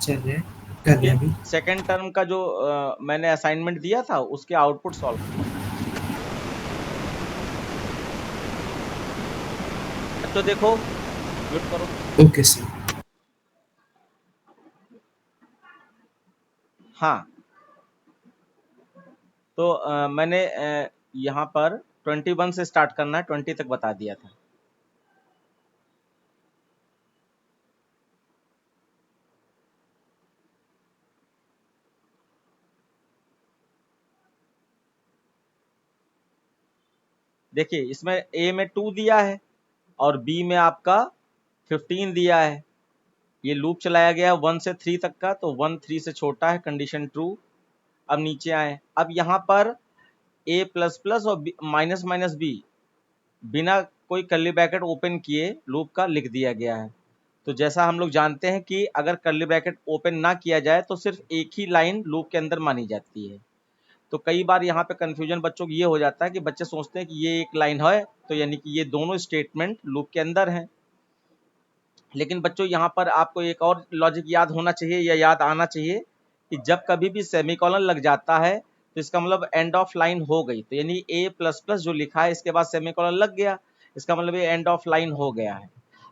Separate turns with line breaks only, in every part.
चलिए कर रहे
फिर
हैं अभी।
सेकंड टर्म का जो मैंने असाइनमेंट दिया था उसके आउटपुट सॉल्व कीजिए। बच्चों देखो, म्यूट करो।
Okay sir.
हाँ, तो मैंने यहाँ पर 21 से स्टार्ट करना है, 20 तक बता दिया था। देखिए इसमें ए में 2 दिया है और बी में आपका 15 दिया है। ये लूप चलाया गया 1 से 3 तक का, तो 1 3 से छोटा है, कंडीशन ट्रू। अब नीचे आए, अब यहाँ पर ए प्लस प्लस और माइनस माइनस बी बिना कोई कर्ली ब्रैकेट ओपन किए लूप का लिख दिया गया है। तो जैसा हम लोग जानते हैं कि अगर कर्ली ब्रैकेट ओपन ना किया जाए तो सिर्फ एक ही लाइन लूप के अंदर मानी जाती है। तो कई बार यहाँ पे कंफ्यूजन बच्चों को ये हो जाता है कि बच्चे सोचते हैं कि ये एक लाइन है तो यानी कि ये दोनों स्टेटमेंट लूप के अंदर हैं। लेकिन बच्चों यहाँ पर आपको एक और लॉजिक याद होना चाहिए या याद आना चाहिए कि जब कभी भी सेमीकोलन लग जाता है तो इसका मतलब एंड ऑफ लाइन हो गई। तो यानी ए प्लस प्लस जो लिखा है इसके बाद सेमीकोलन लग गया, इसका मतलब ये एंड ऑफ लाइन हो गया है।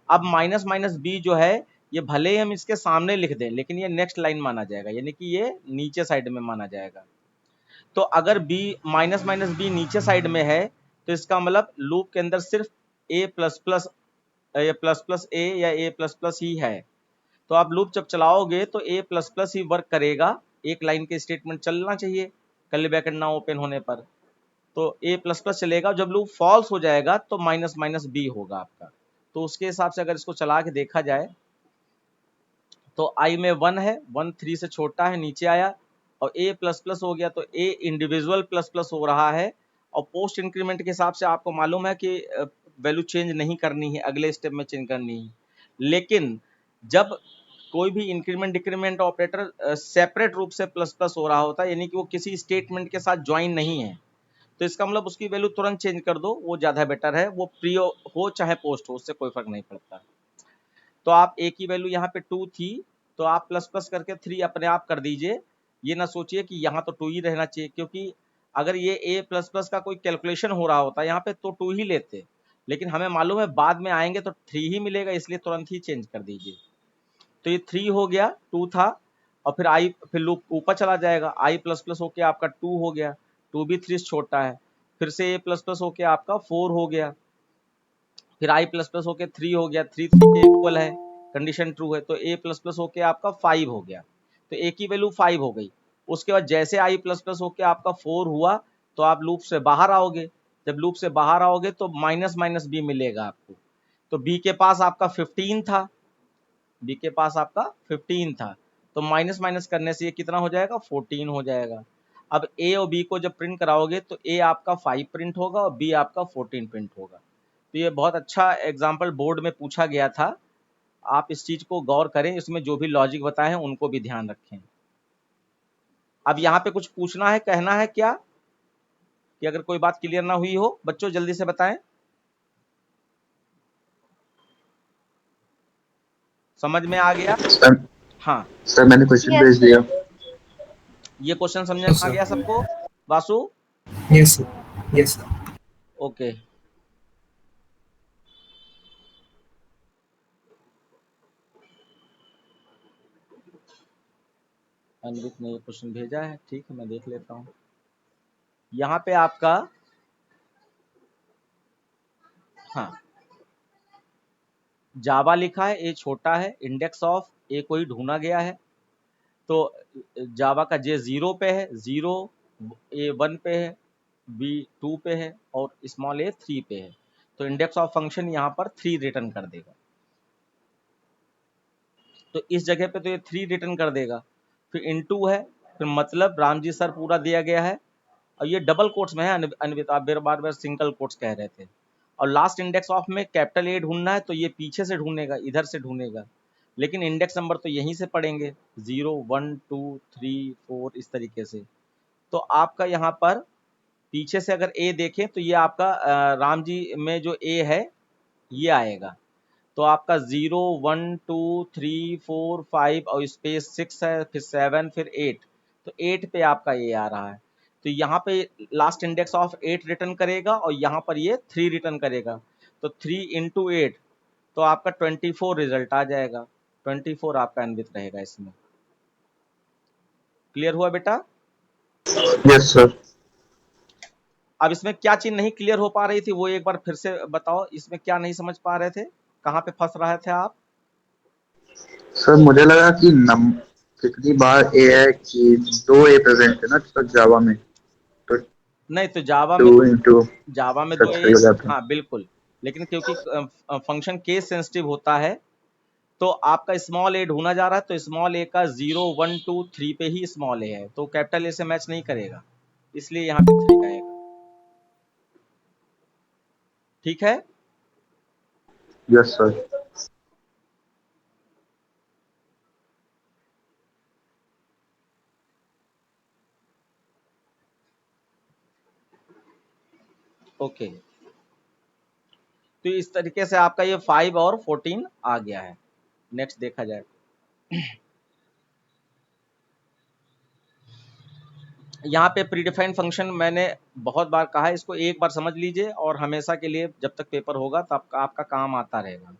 अब माइनस माइनस बी जो है ये भले ही हम इसके सामने लिख दें लेकिन ये नेक्स्ट लाइन माना जाएगा, यानी कि ये नीचे साइड में माना जाएगा। तो अगर बी माइनस माइनस बी नीचे साइड में है तो इसका मतलब लूप के अंदर सिर्फ ए प्लस प्लस या प्लस प्लस ए या ए प्लस प्लस ही है। तो आप लूप जब चलाओगे तो ए प्लस प्लस ही वर्क करेगा, एक लाइन के स्टेटमेंट चलना चाहिए कर्ली ब्रैकेट ना ओपन होने पर। तो ए प्लस प्लस चलेगा, जब लूप फॉल्स हो जाएगा तो माइनस माइनस बी होगा आपका। तो उसके हिसाब से अगर इसको चला के देखा जाए तो आई में 1 है, 1 3 से छोटा है, नीचे आया और ए प्लस प्लस हो गया तो ए इंडिविजुअल प्लस प्लस हो रहा है। और पोस्ट इंक्रीमेंट के हिसाब से आपको मालूम है कि वैल्यू चेंज नहीं करनी है, अगले स्टेप में चेंज करनी है। लेकिन जब कोई भी इंक्रीमेंट डिक्रीमेंट ऑपरेटर सेपरेट रूप से प्लस प्लस हो रहा होता है, यानी कि वो किसी स्टेटमेंट के साथ ज्वाइन नहीं है, तो इसका मतलब उसकी वैल्यू तुरंत चेंज कर दो, वो ज्यादा बेटर है। वो प्री हो चाहे पोस्ट हो, उससे कोई फर्क नहीं पड़ता। तो आप ए की वैल्यू यहाँ पे 2 थी तो आप प्लस प्लस करके 3 अपने आप कर दीजिए। ये ना सोचिए कि यहाँ तो 2 ही रहना चाहिए, क्योंकि अगर ये ए प्लस प्लस का कोई कैलकुलेशन हो रहा होता यहाँ पे तो 2 ही लेते, लेकिन हमें मालूम है बाद में आएंगे तो 3 ही मिलेगा, इसलिए तुरंत ही चेंज कर दीजिए। तो ये 3 हो गया, 2 था और फिर आई, फिर लूप ऊपर चला जाएगा, आई प्लस प्लस होके आपका 2 हो गया, 2 भी 3 से छोटा है। फिर से ए प्लस प्लस होके आपका 4 हो गया, फिर आई प्लस प्लस होके 3 हो गया, 3 3 के इक्वल है, कंडीशन ट्रू है, तो ए प्लस प्लस होके आपका 5 हो गया। तो ए की वैल्यू 5 हो गई। उसके बाद जैसे आई प्लस प्लस होके आपका 4 हुआ तो आप लूप से बाहर आओगे। जब लूप से बाहर आओगे तो माइनस माइनस बी मिलेगा आपको। तो बी के पास आपका 15 था, बी के पास आपका 15 था, तो माइनस माइनस करने से ये कितना हो जाएगा, 14 हो जाएगा। अब ए और बी को जब प्रिंट कराओगे तो ए आपका 5 प्रिंट होगा और बी आपका 14 प्रिंट होगा। तो ये बहुत अच्छा एग्जाम्पल बोर्ड में पूछा गया था, आप इस चीज को गौर करें, इसमें जो भी लॉजिक बताए हैं उनको भी ध्यान रखें। अब यहाँ पे कुछ पूछना है, कहना है क्या, कि अगर कोई बात क्लियर ना हुई हो बच्चों जल्दी से बताएं। समझ में आ गया?
सर
हाँ,
सर मैंने क्वेश्चन भेज दिया।
ये क्वेश्चन समझ में
यस
आ
सर।
गया सबको? Vasu?
Yes sir. Yes sir.
Okay, Anvit ने ये क्वेश्चन भेजा है, ठीक है मैं देख लेता हूँ। यहाँ पे आपका, हाँ, जावा लिखा है, ए छोटा है, इंडेक्स ऑफ ए को ही ढूंढा गया है। तो जावा का जे 0 पे है, 0 ए 1 पे है, बी 2 पे है और स्मॉल ए 3 पे है। तो इंडेक्स ऑफ फंक्शन यहाँ पर 3 रिटर्न कर देगा। तो इस जगह पे तो ये 3 रिटर्न कर देगा। फिर इनटू है, फिर मतलब राम जी सर पूरा दिया गया है और ये डबल कोट्स में है, अनवित आप बार बार सिंगल कोट्स कह रहे थे। और लास्ट इंडेक्स ऑफ में कैपिटल ए ढूंढना है तो ये पीछे से ढूंढेगा, इधर से ढूंढेगा, लेकिन इंडेक्स नंबर तो यहीं से पढ़ेंगे, 0 1 2 3 4 इस तरीके से। तो आपका यहाँ पर पीछे से अगर ए देखें तो ये आपका राम जी में जो ए है ये आएगा। तो आपका 0 1 2 3 4 5 और स्पेस 6 है, फिर 7, फिर 8, तो 8 पे आपका ये आ रहा है। तो यहाँ पे लास्ट इंडेक्स ऑफ 8 रिटर्न करेगा और यहाँ पर ये 3 रिटर्न करेगा, तो 3 इंटू 8, तो आपका 24 रिजल्ट आ जाएगा। 24 आपका अन्वित रहेगा इसमें। क्लियर हुआ बेटा?
Yes sir.
अब इसमें क्या चीज नहीं क्लियर हो पा रही थी वो एक बार फिर से बताओ, इसमें क्या नहीं समझ पा रहे थे, कहाँ पे फंस रहे थे आप?
सर मुझे लगा कि कितनी बार ए है कि 2 ए प्रेजेंट है ना सर जावा में, तो
नहीं, तो जावा में
2
जावा में तो
सच
ये,
हो जाता है।
हाँ बिल्कुल, लेकिन क्योंकि फंक्शन केस सेंसिटिव होता है, तो आपका स्मॉल ए ढूंढा जा रहा है, तो स्मॉल ए का 0 1 2 3 पे ही स्मॉल ए है, तो कैपिटल ए से मैच नहीं करेगा, इसलिए यहाँ पे 3 आएगा। ठीक है?
Yes sir.
ओके, तो इस तरीके से आपका ये 5 और 14 आ गया है। नेक्स्ट देखा जाए। यहाँ पे प्रीडिफाइंड फंक्शन मैंने बहुत बार कहा है, इसको एक बार समझ लीजिए और हमेशा के लिए जब तक पेपर होगा तब आपका काम आता रहेगा।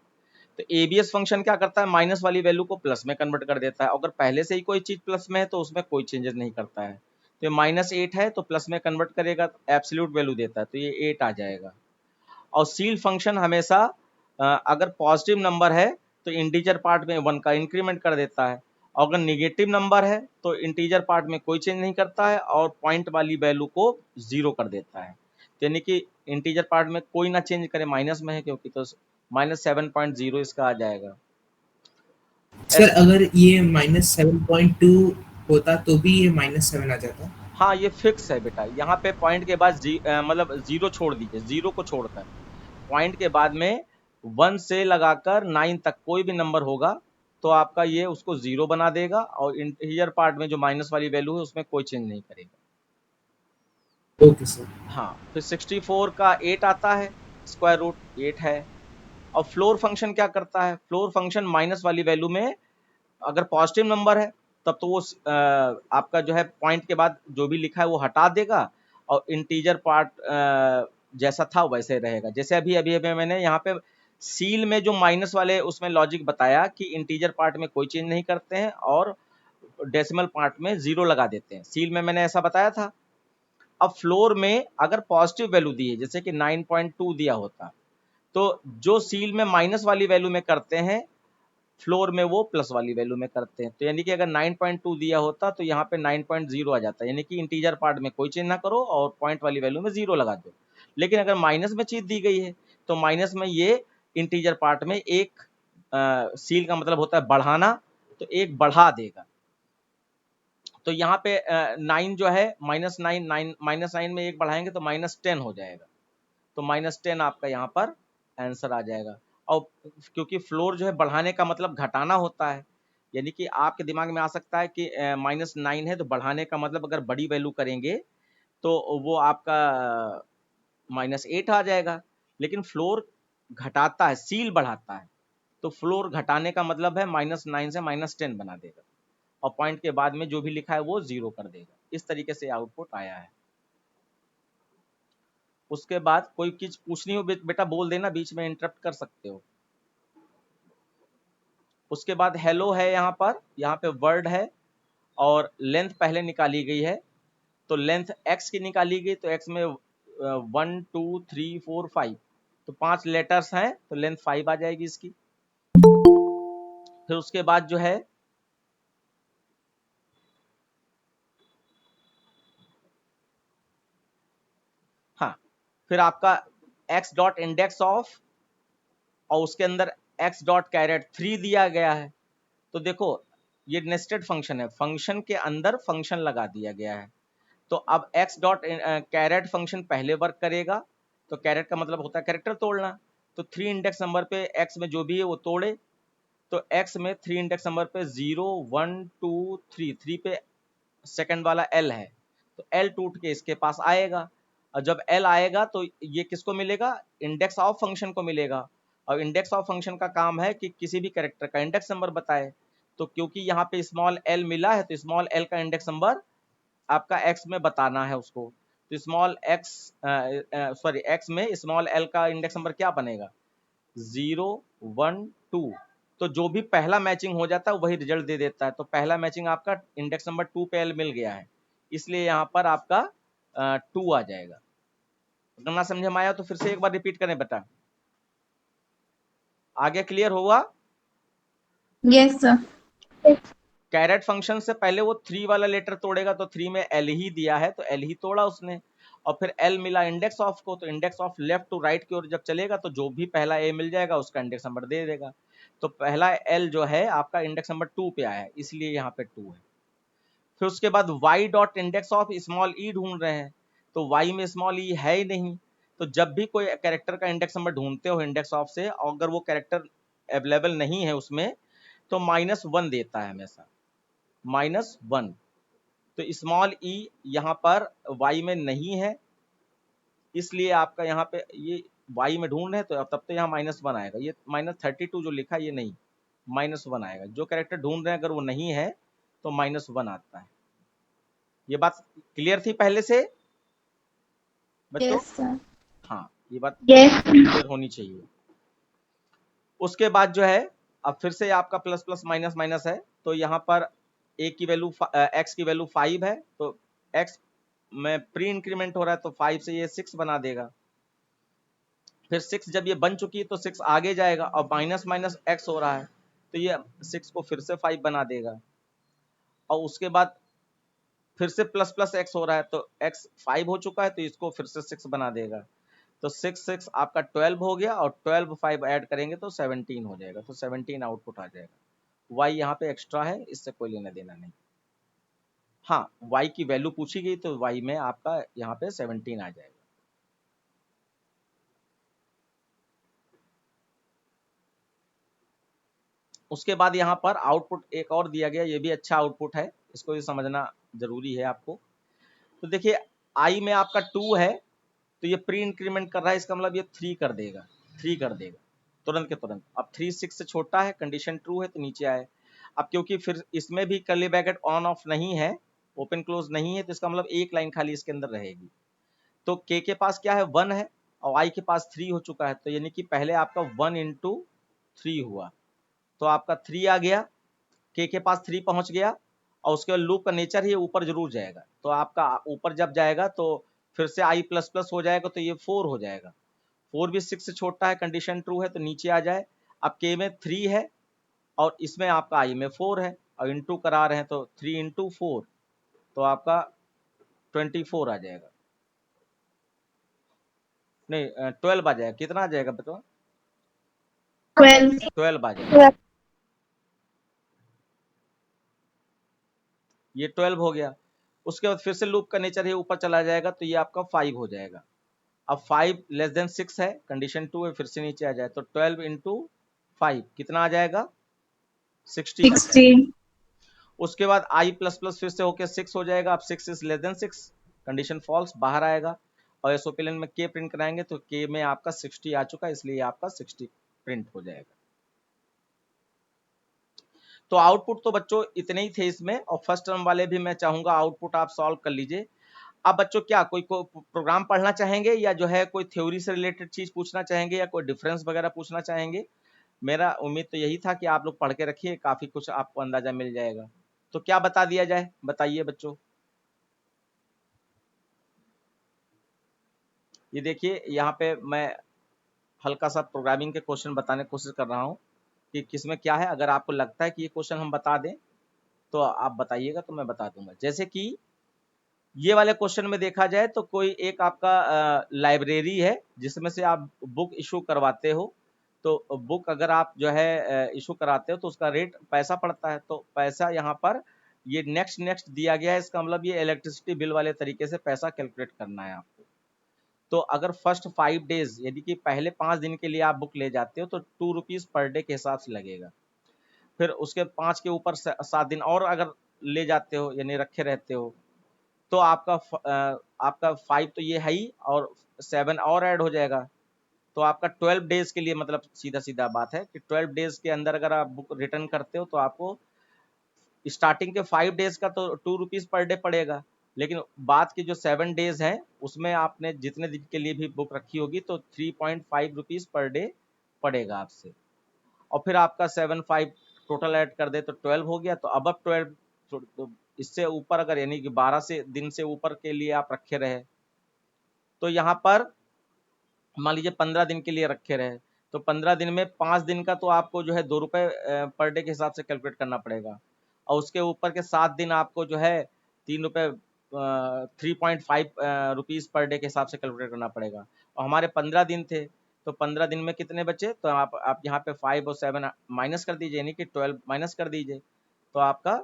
तो एबीएस फंक्शन क्या करता है, माइनस वाली वैल्यू को प्लस में कन्वर्ट कर देता है। अगर पहले से ही कोई चीज प्लस में है तो उसमें कोई चेंजेस नहीं करता है। तो ये -8 है तो प्लस में कन्वर्ट करेगा तो एब्सोल्यूट वैल्यू देता है, तो ये 8 आ जाएगा। और सील फंक्शन हमेशा अगर पॉजिटिव नंबर है तो इंटीजर पार्ट में 1 का इंक्रीमेंट कर देता है, और अगर निगेटिव नंबर है तो इंटीजर पार्ट में कोई चेंज नहीं करता है और पॉइंट वाली वैल्यू को 0 कर देता है। तो यानी कि इंटीजर पार्ट में कोई ना चेंज करे, माइनस में है क्योंकि, तो -7.0 इसका आ जाएगा।
सर अगर ये -7.2 होता तो भी ये -7 आ जाता।
हाँ, ये फिक्स है बेटा, यहाँ पे पॉइंट के बाद मतलब 0 छोड़ दीजिए, 0 को छोड़कर पॉइंट के बाद में 1 से लगाकर 9 तक कोई भी नंबर होगा तो आपका ये उसको 0 बना देगा, और इंटीजर पार्ट में जो माइनस वाली वैल्यू है उसमें कोई चेंज नहीं करेगा।
Okay sir.
हाँ, फिर 64 का 8 आता है, स्क्वायर रूट 8 है। और फ्लोर फंक्शन क्या करता है, फ्लोर फंक्शन माइनस वाली वैल्यू में अगर पॉजिटिव नंबर है तब तो वो आपका जो है पॉइंट के बाद जो भी लिखा है वो हटा देगा, और इंटीजर पार्ट जैसा था वैसे रहेगा। जैसे अभी अभी अभी मैंने यहाँ पे सील में जो माइनस वाले उसमें लॉजिक बताया कि इंटीजर पार्ट में कोई चेंज नहीं करते हैं और डेसिमल पार्ट में 0 लगा देते हैं, सील में मैंने ऐसा बताया था। अब फ्लोर में अगर पॉजिटिव वैल्यू दी है, जैसे कि 9.2 दिया होता, तो जो सील में माइनस वाली वैल्यू में करते हैं फ्लोर में वो प्लस वाली वैल्यू में करते हैं। तो यानी कि अगर 9.2 दिया होता तो यहाँ पे 9.0 आ जाता है, यानी कि इंटीजर पार्ट में कोई चेंज ना करो और पॉइंट वाली वैल्यू में 0 लगा दो। लेकिन अगर माइनस में चीज दी गई है तो माइनस में ये इंटीजर पार्ट में एक सील का मतलब होता है बढ़ाना, तो एक बढ़ा देगा। तो यहाँ पे 9 जो है -9 में एक बढ़ाएंगे तो -10 हो जाएगा, तो -10 आपका यहाँ पर आंसर आ जाएगा। और क्योंकि फ्लोर जो है बढ़ाने का मतलब घटाना होता है, यानी कि आपके दिमाग में आ सकता है कि -9 है तो बढ़ाने का मतलब अगर बड़ी वैल्यू करेंगे तो वो आपका -8 आ जाएगा। लेकिन फ्लोर घटाता है, सील बढ़ाता है, तो फ्लोर घटाने का मतलब है -9 से -10 बना देगा, और पॉइंट के बाद में जो भी लिखा है वो 0 कर देगा। इस तरीके से आउटपुट आया है। उसके बाद कोई चीज पूछनी हो बेटा बोल देना, बीच में इंटरप्ट कर सकते हो। उसके बाद हेलो है, यहाँ पे वर्ड है और लेंथ पहले निकाली गई है, तो लेंथ x की निकाली गई, तो x में 1 2 3 4 5, तो 5 लेटर्स हैं तो लेंथ 5 आ जाएगी इसकी। फिर उसके बाद जो है हाँ, फिर आपका x डॉट इंडेक्स ऑफ, और उसके अंदर x डॉट कैरेट 3 दिया गया है। तो देखो ये नेस्टेड फंक्शन है, फंक्शन के अंदर फंक्शन लगा दिया गया है। तो अब x डॉट कैरेट फंक्शन पहले वर्क करेगा, तो कैरेट का मतलब होता है कैरेक्टर तोड़ना, तो 3 इंडेक्स नंबर पे x में जो भी है वो तोड़े, तो x में 3 इंडेक्स नंबर पे 0 1 2 3 पे सेकंड वाला l है, तो l टूट के इसके पास आएगा, और जब l आएगा तो ये किसको मिलेगा, इंडेक्स ऑफ फंक्शन को मिलेगा, और इंडेक्स ऑफ फंक्शन का काम है कि किसी भी कैरेक्टर का इंडेक्स नंबर बताए। तो क्योंकि यहाँ पे स्मॉल एल मिला है तो स्मॉल एल का इंडेक्स नंबर आपका एक्स में बताना है उसको। तो स्मॉल एक्स सॉरी एक्स में स्मॉल एल का इंडेक्स नंबर क्या बनेगा 0 1 2। तो जो भी पहला मैचिंग हो जाता है वही रिजल्ट दे देता है। तो पहला मैचिंग आपका इंडेक्स नंबर 2 पे एल मिल गया है, इसलिए यहाँ पर आपका 2 आ जाएगा। अगर ना समझ में आया तो फिर से एक बार रिपीट करें बेटा, आगे क्लियर हुआ?
Yes sir.
कैरेट फंक्शन से पहले वो 3 वाला लेटर तोड़ेगा तो 3 में एल ही दिया है तो एल ही तोड़ा उसने, और फिर एल मिला इंडेक्स ऑफ को तो index of left to right की ओर जब चलेगा तो जो भी पहला ए मिल जाएगा उसका इंडेक्स नंबर दे देगा। तो पहला एल जो है आपका इंडेक्स नंबर 2 पे आया है, इसलिए यहाँ पे 2 है। फिर उसके बाद y dot index of small E ढूंढ रहे हैं, तो y में स्मॉल ई है ही नहीं। तो जब भी कोई कैरेक्टर का इंडेक्स नंबर ढूंढते हो इंडेक्स ऑफ से, और अगर वो कैरेक्टर अवेलेबल नहीं है उसमें तो -1 देता है हमेशा, -1। तो स्मॉल ई यहाँ पर y में नहीं है, इसलिए आपका यहाँ पे ये y में ढूंढ रहे हैं तो तब तो यहाँ -1 आएगा। ये -32 जो लिखा ये नहीं, -1 आएगा। जो कैरेक्टर ढूंढ रहे हैं अगर वो नहीं है तो -1 आता है। ये बात क्लियर थी पहले से बच्चों?
Yes sir.
हाँ, ये बात
यस।
क्लियर होनी चाहिए। उसके बाद जो है अब फिर से आपका प्लस प्लस माइनस माइनस है, तो यहाँ पर ए की वैल्यू एक्स की वैल्यू 5 है तो एक्स में प्री इंक्रीमेंट हो रहा है तो 5 से ये 6 बना देगा। फिर 6 जब ये बन चुकी है तो 6 आगे जाएगा और माइनस माइनस एक्स हो रहा है तो ये 6 को फिर से 5 बना देगा। और उसके बाद फिर से प्लस प्लस एक्स हो रहा है तो एक्स 5 हो चुका है तो इसको फिर से 6 बना देगा। तो 6 आपका 12 हो गया और 12 5 ऐड करेंगे तो 17 हो जाएगा। तो 17 आउटपुट आ जाएगा। y यहाँ पे एक्स्ट्रा है, इससे कोई लेना देना नहीं। हाँ, y की वैल्यू पूछी गई तो y में आपका यहाँ पे 17 आ जाएगा। उसके बाद यहाँ पर आउटपुट एक और दिया गया, ये भी अच्छा आउटपुट है, इसको भी समझना जरूरी है आपको। तो देखिए i में आपका 2 है तो ये प्री इंक्रीमेंट कर रहा है, इसका मतलब ये 3 कर देगा, 3 कर देगा तुरंत के तुरंत। अब 3 6 से छोटा है, कंडीशन ट्रू है तो नीचे आए। अब क्योंकि फिर इसमें भी कर्ली ब्रैकेट ऑन ऑफ नहीं है, ओपन क्लोज नहीं है, तो इसका मतलब एक लाइन खाली इसके अंदर रहेगी। तो k के पास क्या है 1 है और i के पास 3 हो चुका है, तो यानी कि पहले आपका 1 इंटू 3 हुआ तो आपका 3 आ गया, k के पास 3 पहुंच गया और उसके बाद लूप का नेचर ही ऊपर जरूर जाएगा। तो आपका ऊपर जब जाएगा तो फिर से i प्लस प्लस हो जाएगा तो ये 4 हो जाएगा। 4 भी 6 से छोटा है, कंडीशन ट्रू है तो नीचे आ जाए। अब k में 3 है और इसमें आपका i में 4 है और इंटू करा रहे हैं तो 3 इंटू 4 तो आपका 24 आ जाएगा, नहीं 12 आ जाएगा। कितना आ जाएगा बताओ? 12 आ जाएगा। ये 12 हो गया। उसके बाद फिर से लूप का नेचर है ऊपर चला जाएगा तो ये आपका 5 हो जाएगा। अब 5 लेस देन 6 है, कंडीशन 2 है, फिर से नीचे आ जाए तो 12 इंटू 5 कितना आ जाएगा 60। उसके बाद i प्लस प्लस फिर से होकर 6 हो जाएगा। अब 6 is less than 6, condition false, बाहर आएगा और एसओपीएल में k प्रिंट कराएंगे तो k में आपका 60 आ चुका है, इसलिए आपका 60 प्रिंट हो जाएगा। तो आउटपुट तो बच्चों इतने ही थे इसमें, और फर्स्ट टर्म वाले भी मैं चाहूंगा आउटपुट आप सॉल्व कर लीजिए। अब बच्चों क्या कोई को प्रोग्राम पढ़ना चाहेंगे या जो है कोई थ्योरी से रिलेटेड चीज पूछना चाहेंगे या कोई डिफरेंस वगैरह पूछना चाहेंगे? मेरा उम्मीद तो यही था कि आप लोग पढ़ के रखिए, काफी कुछ आपको अंदाजा मिल जाएगा। तो क्या बता दिया जाए, बताइए बच्चों। ये देखिए यहाँ पे मैं हल्का सा प्रोग्रामिंग के क्वेश्चन बताने की कोशिश कर रहा हूँ कि किसमें क्या है। अगर आपको लगता है कि ये क्वेश्चन हम बता दें तो आप बताइएगा तो मैं बता दूंगा। जैसे कि ये वाले क्वेश्चन में देखा जाए तो कोई एक आपका लाइब्रेरी है जिसमें से आप बुक इशू करवाते हो, तो बुक अगर आप जो है इशू कराते हो तो उसका रेट पैसा पड़ता है। तो पैसा यहाँ पर ये नेक्स्ट नेक्स्ट दिया गया है, इसका मतलब ये इलेक्ट्रिसिटी बिल वाले तरीके से पैसा कैलकुलेट करना है आपको। तो अगर फर्स्ट 5 डेज यानी कि पहले 5 दिन के लिए आप बुक ले जाते हो तो 2 रुपीज पर डे के हिसाब से लगेगा। फिर उसके 5 के ऊपर 7 दिन और अगर ले जाते हो यानी रखे रहते हो तो आपका 5 तो ये है ही और 7 और ऐड हो जाएगा तो आपका 12 डेज के लिए, मतलब सीधा सीधा बात है कि 12 डेज के अंदर अगर आप बुक रिटर्न करते हो तो आपको स्टार्टिंग के 5 डेज का तो 2 रुपीज पर डे पड़ेगा, लेकिन बाद के जो 7 डेज हैं उसमें आपने जितने दिन के लिए भी बुक रखी होगी तो 3.5 रुपीज पर डे पड़ेगा आपसे। और फिर आपका 7-5 टोटल ऐड कर दे तो 12 हो गया। तो अब 12 तो इससे ऊपर अगर यानी कि 12 से दिन से ऊपर के लिए आप रखे रहे तो यहाँ पर मान लीजिए 15 दिन के लिए रखे रहे तो 15 दिन में 5 दिन का तो आपको जो है 2 रुपए पर डे के हिसाब से कैलकुलेट करना पड़ेगा, और उसके ऊपर के 7 दिन आपको जो है 3 रुपए 3.5 रुपीज पर डे के हिसाब से कैलकुलेट करना पड़ेगा। और हमारे 15 दिन थे तो 15 दिन में कितने बचे, तो आप यहाँ पे 5 और 7 माइनस कर दीजिए, यानी कि 12 माइनस कर दीजिए, तो आपका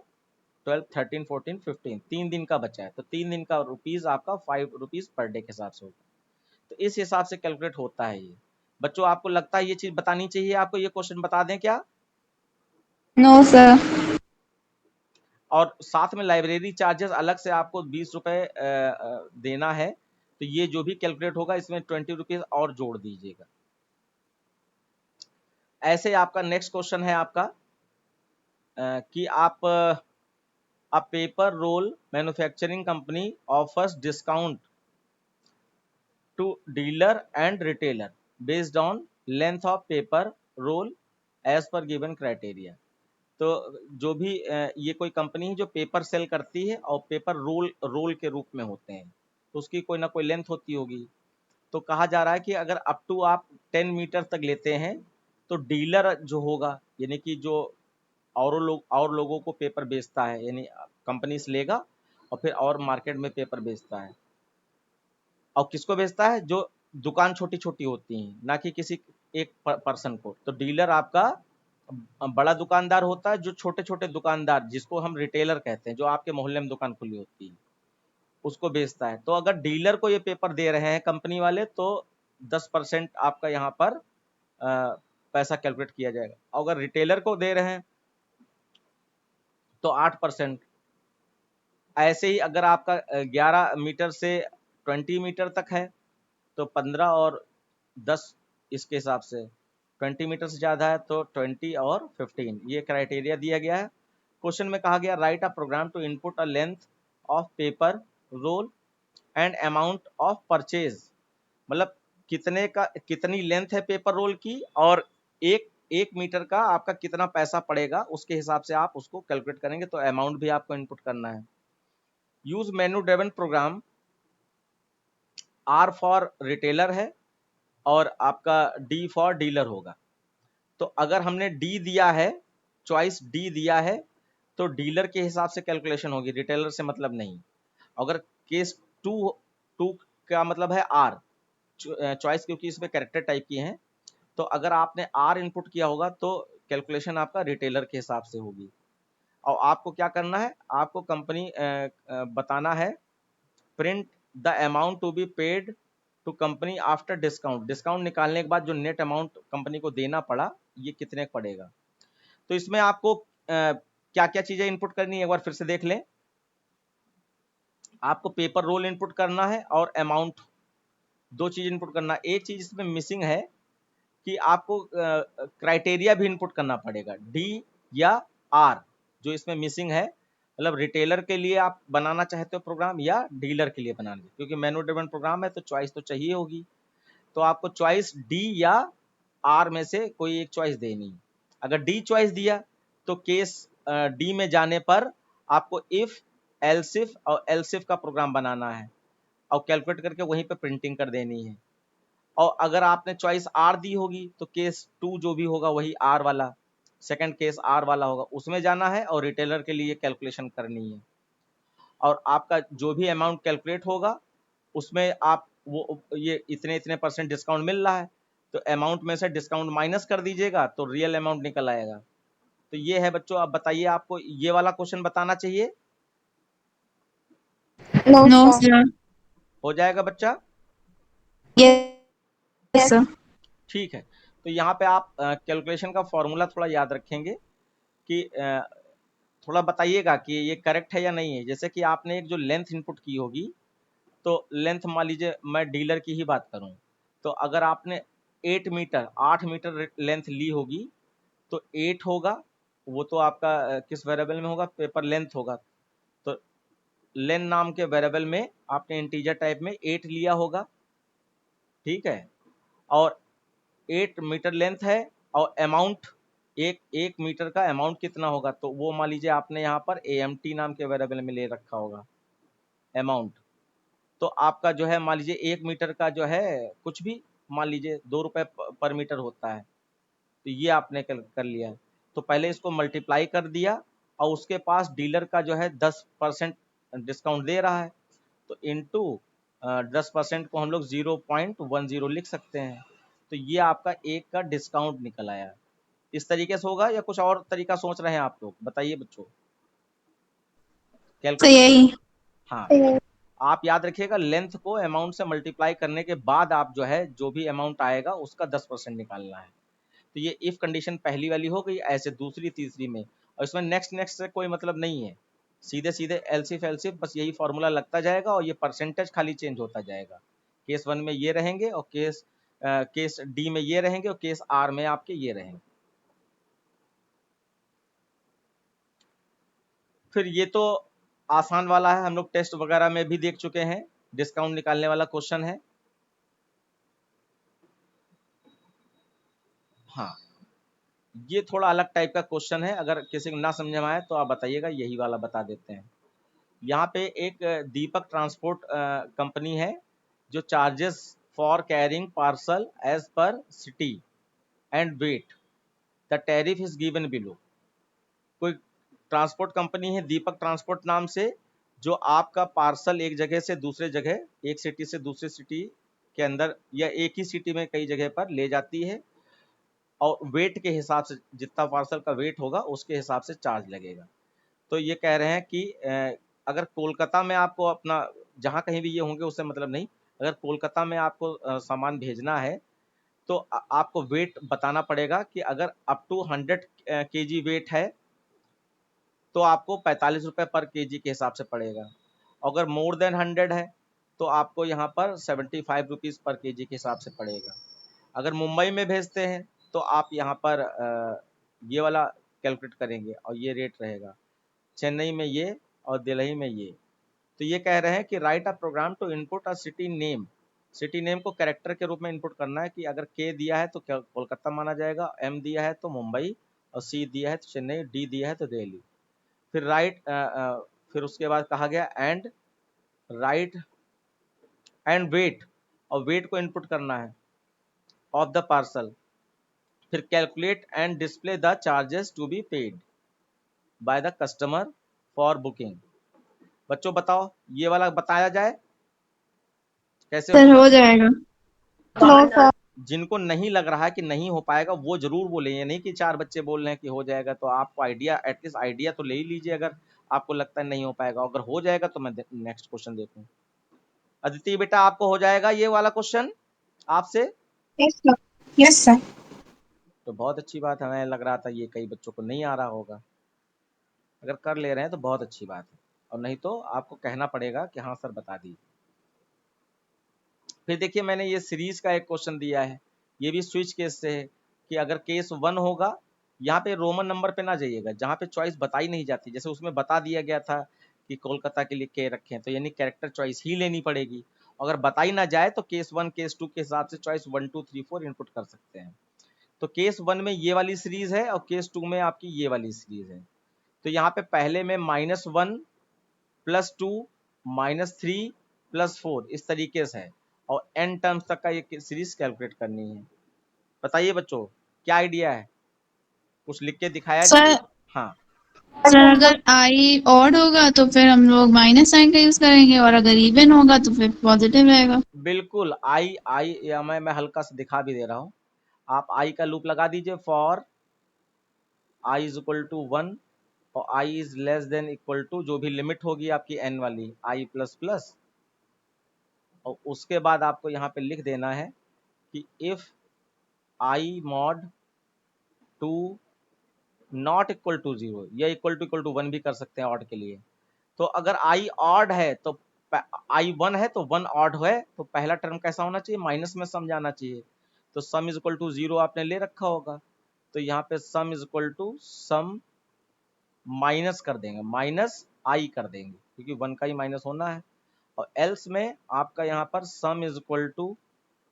12, 13, 14, 15 3 दिन का बचा है। तो 3 दिन का रुपीज आपका 5 रुपीज पर डे के हिसाब से होगा। तो इस हिसाब से कैलकुलेट होता है ये। बच्चों आपको लगता है ये चीज बतानी चाहिए आपको, ये क्वेश्चन बता दें क्या?
No sir.
और साथ में लाइब्रेरी चार्जेस अलग से आपको 20 रुपए देना है, तो ये जो भी कैलकुलेट होगा इसमें 20 रुपीज और जोड़ दीजिएगा। ऐसे आपका नेक्स्ट क्वेश्चन है आपका कि आप a paper roll manufacturing company offers discount to dealer and retailer based on length of paper roll as per given criteria। तो जो भी ये कोई कंपनी है जो पेपर सेल करती है और पेपर रोल के रूप में होते हैं तो उसकी कोई ना कोई लेंथ होती होगी। तो कहा जा रहा है कि अगर अप टू आप 10 मीटर तक लेते हैं तो डीलर जो होगा यानी कि जो और लोगों को पेपर बेचता है, यानी कंपनी से लेगा और फिर और मार्केट में पेपर बेचता है। और किसको बेचता है? जो दुकान छोटी छोटी होती हैं, ना कि किसी एक पर्सन को। तो डीलर आपका बड़ा दुकानदार होता है, जो छोटे छोटे दुकानदार जिसको हम रिटेलर कहते हैं, जो आपके मोहल्ले में दुकान खुली होती है उसको बेचता है। तो अगर डीलर को ये पेपर दे रहे हैं कंपनी वाले तो 10% आपका यहाँ पर पैसा कैलकुलेट किया जाएगा। अगर रिटेलर को दे रहे हैं तो 8%। ऐसे ही अगर आपका 11 मीटर से 20 मीटर तक है तो 15 और 10 इसके हिसाब से, 20 मीटर से ज़्यादा है तो 20 और 15, ये क्राइटेरिया दिया गया है। क्वेश्चन में कहा गया write a program to input a length of paper roll and amount of purchase, मतलब कितनी लेंथ है पेपर रोल की और एक मीटर का आपका कितना पैसा पड़ेगा, उसके हिसाब से आप उसको कैलकुलेट करेंगे। तो अमाउंट भी आपको इनपुट करना है। Use menu driven program, R for retailer है और आपका डी फॉर डीलर होगा। तो अगर हमने डी दिया है, चॉइस डी दिया है, तो डीलर के हिसाब से कैलकुलेशन होगी, रिटेलर से मतलब नहीं। अगर केस टू का मतलब है आर, चॉइस क्योंकि इसमें कैरेक्टर टाइप की है, तो अगर आपने आर इनपुट किया होगा तो कैलकुलेशन आपका रिटेलर के हिसाब से होगी। और आपको क्या करना है, आपको कंपनी बताना है print the amount to be paid to company after discount, discount निकालने के बाद जो नेट अमाउंट कंपनी को देना पड़ा ये कितने पड़ेगा। तो इसमें आपको क्या क्या चीजें इनपुट करनी है एक बार फिर से देख लें। आपको पेपर रोल इनपुट करना है और अमाउंट, दो चीज इनपुट करना। एक चीज इसमें मिसिंग है कि आपको क्राइटेरिया भी इनपुट करना पड़ेगा, डी या आर, जो इसमें मिसिंग है। मतलब रिटेलर के लिए आप बनाना चाहते हो प्रोग्राम या डीलर के लिए बनाना, क्योंकि मैन्यू ड्रिवन प्रोग्राम है तो चॉइस तो चाहिए होगी। तो आपको चॉइस डी या आर में से कोई एक चॉइस देनी है। अगर डी चॉइस दिया तो केस डी में जाने पर आपको इफ एल्सिफ और एल्सिफ का प्रोग्राम बनाना है और कैलकुलेट करके वहीं पे प्रिंटिंग कर देनी है। और अगर आपने चॉइस आर दी होगी तो केस 2 जो भी होगा वही आर वाला, सेकंड केस आर वाला होगा, उसमें जाना है और रिटेलर के लिए कैलकुलेशन करनी है। और आपका जो भी अमाउंट कैलकुलेट होगा उसमें आप वो ये इतने इतने % डिस्काउंट मिल रहा है तो अमाउंट में से डिस्काउंट माइनस कर दीजिएगा तो रियल अमाउंट निकल आएगा। तो ये है बच्चों। अब बताइए, आपको ये वाला क्वेश्चन बताना चाहिए?
No sir.
हो जाएगा बच्चा?
Yes sir.
ठीक है। तो यहाँ पे आप कैलकुलेशन का फॉर्मूला थोड़ा याद रखेंगे कि थोड़ा बताइएगा कि ये करेक्ट है या नहीं है। जैसे कि आपने एक जो लेंथ इनपुट की होगी, तो लेंथ मान लीजिए मैं डीलर की ही बात करूं, तो अगर आपने 8 मीटर 8 मीटर लेंथ ली होगी तो 8 होगा, वो तो आपका किस वेरिएबल में होगा, पेपर लेंथ होगा, तो लेन नाम के वेरिएबल में आपने इंटीजर टाइप में 8 लिया होगा, ठीक है। और 8 मीटर लेंथ है और अमाउंट एक मीटर का अमाउंट कितना होगा, तो वो मान लीजिए आपने यहाँ पर AMT नाम के वेरिएबल में ले रखा होगा अमाउंट। तो आपका जो है मान लीजिए 1 मीटर का जो है कुछ भी मान लीजिए 2 रुपए पर मीटर होता है, तो ये आपने कर लिया है। तो पहले इसको मल्टीप्लाई कर दिया और उसके पास डीलर का जो है 10% डिस्काउंट दे रहा है, तो इनटू 10% को हम लोग 0.10 लिख सकते हैं, तो ये आपका एक का डिस्काउंट निकल आया। इस तरीके से होगा या कुछ और तरीका सोच रहे हैं आप लोग, बताइए बच्चों।
तो यही
हाँ, आप याद रखिएगा लेंथ को अमाउंट से मल्टीप्लाई करने के बाद आप जो है जो भी अमाउंट आएगा उसका 10% निकालना है। तो ये इफ कंडीशन पहली वाली हो गई, ऐसे दूसरी तीसरी में, और इसमें नेक्स्ट से कोई मतलब नहीं है, सीधे सीधे एलसीफ बस यही फॉर्मूला लगता जाएगा और ये परसेंटेज खाली चेंज होता जाएगा। केस 1 में ये रहेंगे और केस डी में ये रहेंगे और केस आर में आपके ये रहेंगे। फिर ये तो आसान वाला है, हम लोग टेस्ट वगैरह में भी देख चुके हैं, डिस्काउंट निकालने वाला क्वेश्चन है। हाँ, ये थोड़ा अलग टाइप का क्वेश्चन है, अगर किसी को ना समझ में आए तो आप बताइएगा, यही वाला बता देते हैं। यहाँ पे एक दीपक ट्रांसपोर्ट कंपनी है जो charges for carrying parcel as per city and weight, the tariff is given below. कोई ट्रांसपोर्ट कंपनी है दीपक ट्रांसपोर्ट नाम से, जो आपका पार्सल एक जगह से दूसरे जगह, एक सिटी से दूसरी सिटी के अंदर या एक ही सिटी में कई जगह पर ले जाती है, और वेट के हिसाब से, जितना पार्सल का वेट होगा उसके हिसाब से चार्ज लगेगा। तो ये कह रहे हैं कि अगर कोलकाता में आपको अपना, जहाँ कहीं भी ये होंगे उससे मतलब नहीं, अगर कोलकाता में आपको सामान भेजना है तो आपको वेट बताना पड़ेगा कि अगर अप टू 100 kg वेट है तो आपको 45 रुपये पर केजी के हिसाब से पड़ेगा, अगर मोर देन 100 है तो आपको यहाँ पर 75 रुपीज़ पर केजी के हिसाब से पड़ेगा। अगर मुंबई में भेजते हैं तो आप यहाँ पर ये वाला कैलकुलेट करेंगे और ये रेट रहेगा, चेन्नई में ये और दिल्ली में ये। तो ये कह रहे हैं कि write a program to input a city name, city name को कैरेक्टर के रूप में इनपुट करना है, कि अगर के दिया है तो कोलकाता माना जाएगा, एम दिया है तो मुंबई, और सी दिया है तो चेन्नई, डी दिया है तो दिल्ली। फिर फिर उसके बाद कहा गया एंड राइट एंड वेट, और वेट को इनपुट करना है ऑफ द पार्सल। फिर calculate and display the charges to be paid by the customer for booking. बच्चों बताओ, ये वाला बताया जाए कैसे
सर
होगा?
हो जाएगा।
No sir.
जिनको नहीं लग रहा है कि नहीं हो पाएगा वो जरूर बोले, ये नहीं कि 4 बच्चे बोल रहे हैं कि हो जाएगा, तो आपको आइडिया, एटलीस्ट आइडिया तो ले ही लीजिए अगर आपको लगता है नहीं हो पाएगा। अगर हो जाएगा तो मैं नेक्स्ट क्वेश्चन देखूं। अदिति बेटा, आपको हो जाएगा ये वाला क्वेश्चन आपसे?
Yes sir. Yes sir.
तो बहुत अच्छी बात है, हमें लग रहा था ये कई बच्चों को नहीं आ रहा होगा। अगर कर ले रहे हैं तो बहुत अच्छी बात है, और नहीं तो आपको कहना पड़ेगा कि हाँ सर बता दीजिए। फिर देखिए, मैंने ये सीरीज का एक क्वेश्चन दिया है, ये भी स्विच केस से है, कि अगर केस 1 होगा, यहाँ पे रोमन नंबर पे ना जाइएगा, जहाँ पे चॉइस बताई नहीं जाती, जैसे उसमें बता दिया गया था कि कोलकाता के लिए के रखें, तो यानी कैरेक्टर चॉइस ही लेनी पड़ेगी। अगर बताई ना जाए तो केस 1 केस 2 के हिसाब से चॉइस 1 2 3 4 इनपुट कर सकते हैं। तो केस 1 में ये वाली सीरीज है और केस 2 में आपकी ये वाली सीरीज है। तो यहाँ पे पहले में -1 +2 -3 +4 इस तरीके से है, और n टर्म्स तक का ये सीरीज कैलकुलेट करनी है। बताइए बच्चों, क्या आइडिया है? कुछ लिख के दिखाया
सर
जाए। हाँ,
सर अगर आई ऑड होगा तो फिर हम लोग माइनस साइन का यूज करेंगे, और अगर इवन होगा तो फिर पॉजिटिव रहेगा।
बिल्कुल। आई आई या मैं हल्का सा दिखा भी दे रहा हूँ। आप आई का लूप लगा दीजिए for I is equal to 1 और I is less than equal to जो भी लिमिट होगी आपकी n वाली, आई प्लस प्लस, और उसके बाद आपको यहाँ पे लिख देना है कि if i mod 2 not equal to 0, या इक्वल टू 1 भी कर सकते हैं ऑड के लिए। तो अगर आई ऑड है तो आई 1 है तो 1 ऑड है, तो पहला टर्म कैसा होना चाहिए? माइनस में सम जाना चाहिए। तो सम इज इक्वल टू 0 आपने ले रखा होगा, तो यहाँ पे sum is equal to sum minus कर देंगे, माइनस आई कर देंगे, क्योंकि 1 का ही माइनस होना है। और एल्स में आपका यहाँ पर sum is equal to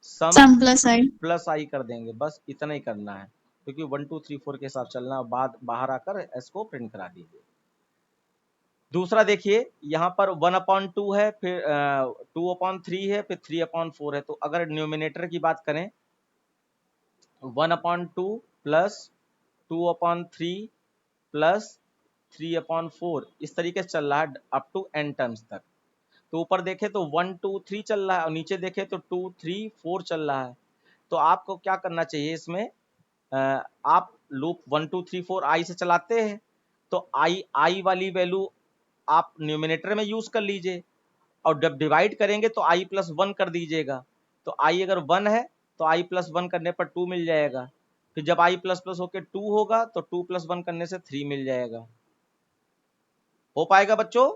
sum
sum plus I.
Plus I कर देंगे, बस इतना ही करना है, क्योंकि 1 2 3 4 के हिसाब चलना है। बाद बाहर आकर एस को प्रिंट करा दीजिए। दूसरा देखिए यहाँ पर 1/2 है, फिर 2/3 है, फिर 3/4 है। तो अगर न्यूमिनेटर की बात करें 1/2 प्लस 2/3 प्लस 3/4 इस तरीके से चल रहा है अप टू n टर्म्स तक। तो ऊपर देखे तो 1 2 3 चल रहा है और नीचे देखे तो 2 3 4 चल रहा है। तो आपको क्या करना चाहिए इसमें, आप लूप 1 2 3 4 आई से चलाते हैं, तो आई वाली वैल्यू आप न्यूमिनेटर में यूज कर लीजिए, और जब डिवाइड करेंगे तो आई प्लस 1 कर दीजिएगा। तो आई अगर 1 है तो आई प्लस 1 करने पर 2 मिल जाएगा, फिर जब आई प्लस प्लस होकर 2 होगा तो 2 प्लस 1 करने से 3 मिल जाएगा। हो पाएगा बच्चों?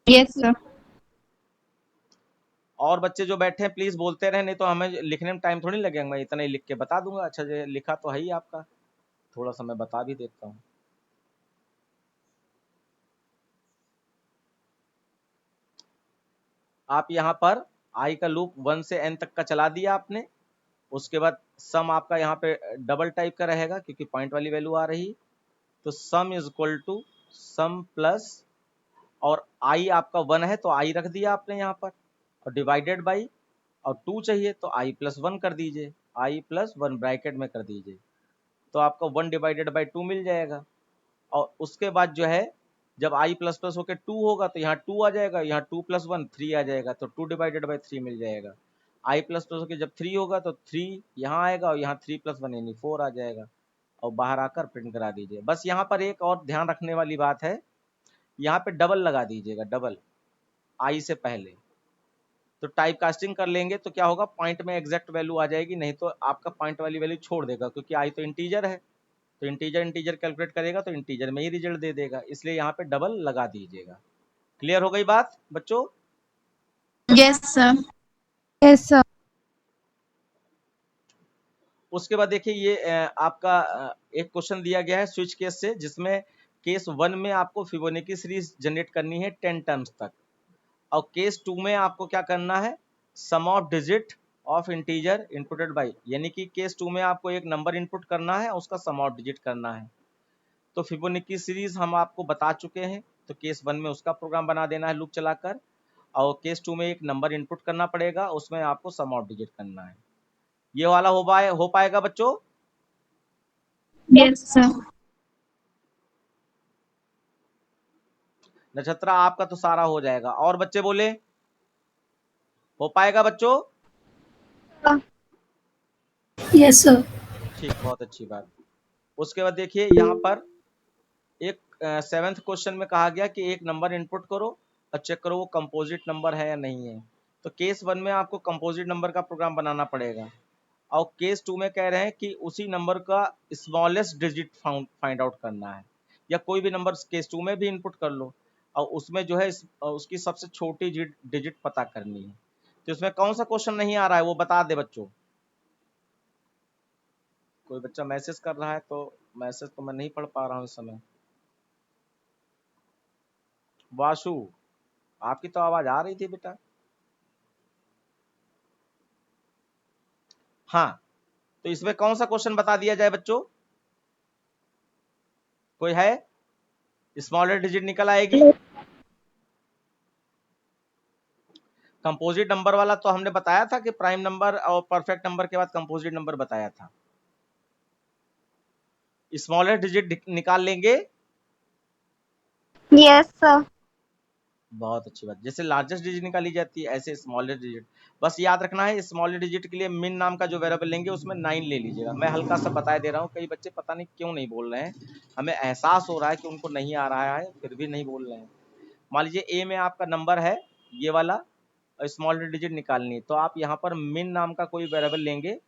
Yes sir.
और बच्चे जो बैठे हैं प्लीज बोलते रहे, नहीं तो हमें लिखने में टाइम थोड़ी लगेगा, मैं इतना ही लिख के बता दूंगा। अच्छा जो लिखा तो है ही आपका, थोड़ा सा मैं बता भी देता हूँ। आप यहाँ पर आई का लूप 1 से n तक का चला दिया आपने, उसके बाद सम आपका यहाँ पे डबल टाइप का रहेगा क्योंकि पॉइंट वाली वैल्यू आ रही, तो sum is equal to sum plus, और आई आपका 1 है तो आई रख दिया आपने यहाँ पर, और डिवाइडेड बाई, और 2 चाहिए तो आई प्लस 1 कर दीजिए, आई प्लस 1 ब्रैकेट में कर दीजिए, तो आपका 1 डिवाइडेड बाई 2 मिल जाएगा। और उसके बाद जो है जब आई प्लस प्लस होकर 2 होगा तो यहाँ 2 आ जाएगा, यहाँ 2 प्लस 1 3 आ जाएगा, तो 2 डिवाइडेड बाई 3 मिल जाएगा। आई प्लस प्लस होकर जब 3 होगा तो 3 यहाँ आएगा, और यहाँ 3 प्लस 1 यानी 4 आ जाएगा, और बाहर आकर प्रिंट करा दीजिए। बस यहाँ पर एक और ध्यान रखने वाली बात है, यहाँ पे डबल लगा दीजिएगा, डबल आई से पहले। तो टाइप कास्टिंग कर लेंगे तो क्या होगा, पॉइंट में एग्जैक्ट वैल्यू आ जाएगी, नहीं तो आपका पॉइंट वाली वैल्यू छोड़ देगा, क्योंकि आई तो इंटीजर है, तो इंटीजर कैलकुलेट करेगा तो इंटीजर में ही रिजल्ट दे देगा, इसलिए यहाँ पे डबल लगा दीजिएगा। क्लियर हो गई बात बच्चों?
Yes sir.
Yes sir.
उसके बाद देखिए ये आपका एक क्वेश्चन दिया गया है स्विच केस से, जिसमें केस 1 में आपको फिबोनाची सीरीज जनरेट करनी है 10 टर्म्स तक, और केस 2 में आपको क्या करना है, sum of digit of integer inputted by, यानी कि केस 2 में आपको एक नंबर इनपुट करना है, उसका सम ऑफ डिजिट करना है। तो फिबोनाची सीरीज हम आपको बता चुके हैं, तो केस 1 में उसका प्रोग्राम बना देना है लूप चलाकर, और केस 2 में एक नंबर इनपुट करना पड़ेगा, उसमें आपको सम ऑफ डिजिट करना है। ये वाला हो पाएगा बच्चों?
Yes sir.
नक्षत्रा आपका तो सारा हो जाएगा, और बच्चे बोले हो पाएगा बच्चों?
Yes sir.
ठीक, बहुत अच्छी बात। उसके बाद देखिए यहाँ पर एक 7th क्वेश्चन में कहा गया कि एक नंबर इनपुट करो और चेक करो वो कंपोजिट नंबर है या नहीं है। तो केस 1 में आपको कंपोजिट नंबर का प्रोग्राम बनाना पड़ेगा, और केस 2 में कह रहे हैं कि उसी नंबर का स्मॉलेस्ट डिजिट फाइंड आउट करना है, या कोई भी नंबर केस 2 में भी इनपुट कर लो, और उसमें जो है उसकी सबसे छोटी डिजिट पता करनी है। तो इसमें कौन सा क्वेश्चन नहीं आ रहा है वो बता दे बच्चों। कोई बच्चा मैसेज कर रहा है तो मैसेज तो मैं नहीं पढ़ पा रहा हूँ इस समय। वासु आपकी तो आवाज आ रही थी बेटा। हाँ, तो इसमें कौन सा क्वेश्चन बता दिया जाए बच्चों? कोई है? स्मॉलर डिजिट निकल आएगी। कंपोजिट नंबर वाला तो हमने बताया था कि प्राइम नंबर और परफेक्ट नंबर के बाद कंपोजिट नंबर बताया था। स्मॉलर डिजिट निकाल लेंगे।
Yes sir.
बहुत अच्छी बात, जैसे लार्जेस्ट डिजिट निकाली जाती है ऐसे स्मॉलर डिजिट। बस याद रखना है स्मॉलर डिजिट के लिए मिन नाम का जो वेरिएबल लेंगे उसमें 9 ले लीजिएगा। मैं हल्का सा बता दे रहा हूँ, कई बच्चे पता नहीं क्यों नहीं बोल रहे हैं, हमें एहसास हो रहा है कि उनको नहीं आ रहा है फिर भी नहीं बोल रहे हैं। मान लीजिए ए में आपका नंबर है ये वाला, स्मॉलर डिजिट निकालनी है, तो आप यहाँ पर मिन नाम का कोई वेरिएबल लेंगे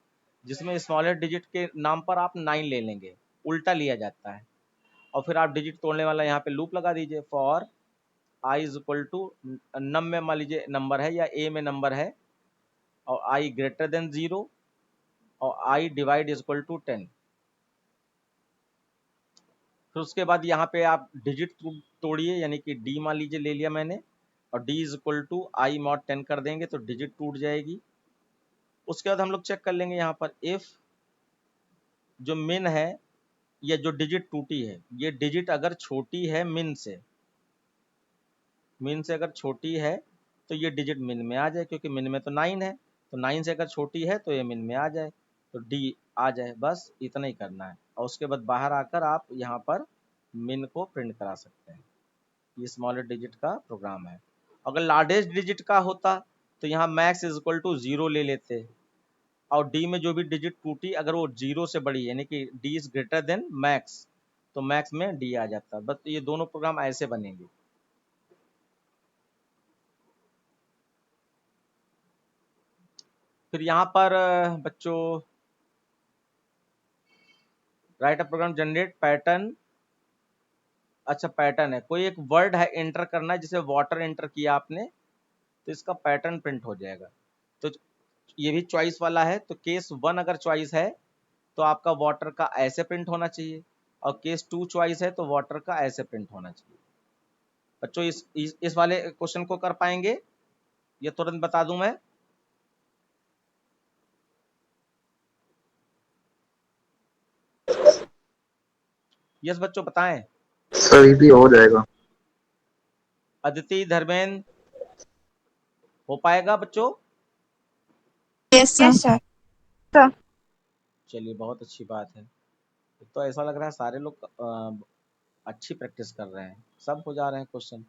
जिसमें स्मॉलर डिजिट के नाम पर आप 9 ले लेंगे, उल्टा लिया जाता है, और फिर आप डिजिट तोड़ने वाला यहाँ पे लूप लगा दीजिए। For I is equal to num में मान लीजिए नंबर है या ए में नंबर है, और आई ग्रेटर देन 0, और i divide is equal to 10। फिर उसके बाद यहाँ पे आप डिजिट तोड़िए, यानी कि डी मान लीजिए ले लिया मैंने, और d is equal to i mod 10 कर देंगे तो डिजिट टूट जाएगी। उसके बाद हम लोग चेक कर लेंगे यहाँ पर इफ जो मिन है या जो डिजिट टूटी है, ये डिजिट अगर छोटी है मिन से अगर छोटी है तो ये डिजिट मिन में आ जाए, क्योंकि मिन में तो 9 है, तो 9 से अगर छोटी है तो ये मिन में आ जाए, तो डी आ जाए। बस इतना ही करना है, और उसके बाद बाहर आकर आप यहाँ पर मिन को प्रिंट करा सकते हैं। ये स्मॉलेस्ट डिजिट का प्रोग्राम है। अगर लार्जेस्ट डिजिट का होता तो यहाँ मैक्स इज इक्वल टू 0 ले लेते, और डी में जो भी डिजिट टूटी अगर वो 0 से बड़ी, यानी कि D is greater than max, तो मैक्स में डी आ जाता। बस ये दोनों प्रोग्राम ऐसे बनेंगे। फिर यहाँ पर बच्चों right a programme generate pattern. अच्छा पैटर्न है, कोई एक वर्ड है एंटर करना है, जैसे वाटर एंटर किया आपने तो इसका पैटर्न प्रिंट हो जाएगा। तो ये भी चॉइस वाला है, तो केस 1 अगर चॉइस है तो आपका वाटर का ऐसे प्रिंट होना चाहिए, और केस 2 चॉइस है तो वाटर का ऐसे प्रिंट होना चाहिए। बच्चों इस वाले क्वेश्चन को कर पाएंगे? ये तुरंत बता दूं मैं। यस बच्चों बताएं।
सर इजी हो जाएगा।
अदिति, धर्मेंद्र, हो पाएगा बच्चों?
Yes sir.
चलिए बहुत अच्छी बात है। तो ऐसा लग रहा है सारे लोग अच्छी प्रैक्टिस कर रहे हैं, सब हो जा रहे हैं क्वेश्चन,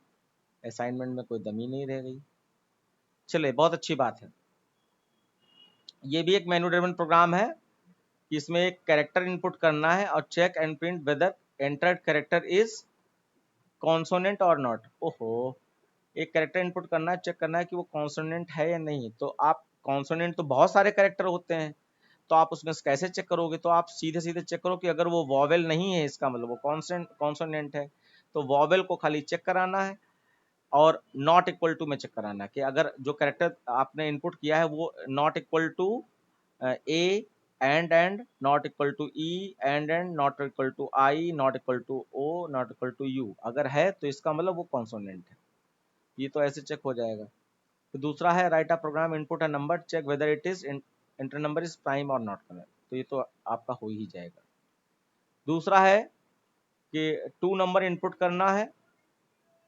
असाइनमेंट में कोई दमी नहीं रह गई। चलिए बहुत अच्छी बात है। ये भी एक मेनू ड्रिवन प्रोग्राम है, इसमें एक कैरेक्टर इनपुट करना है और check and print whether entered character is consonant और नॉट। ओहो, एक कैरेक्टर इनपुट करना है, चेक करना है कि वो कॉन्सोनेंट है या नहीं। तो आप कॉन्सोनेंट तो बहुत सारे कैरेक्टर होते हैं, तो आप उसमें कैसे चेक करोगे? तो आप सीधे सीधे चेक करो कि अगर वो वॉवेल नहीं है, इसका मतलब वो कॉन्सोनेंट है, तो वॉवेल को खाली चेक कराना है, और नॉट इक्वल टू में चेक कराना है कि अगर जो कैरेक्टर आपने इनपुट किया है वो not equal to a and not equal to e and not equal to i not equal to o not equal to u अगर है तो इसका मतलब वो कॉन्सोनेंट है। ये तो ऐसे चेक हो जाएगा। तो दूसरा है write a program input a number check whether it is enter number is prime और नॉट प्राइम, तो ये तो आपका हो ही जाएगा। दूसरा है कि 2 नंबर इनपुट करना है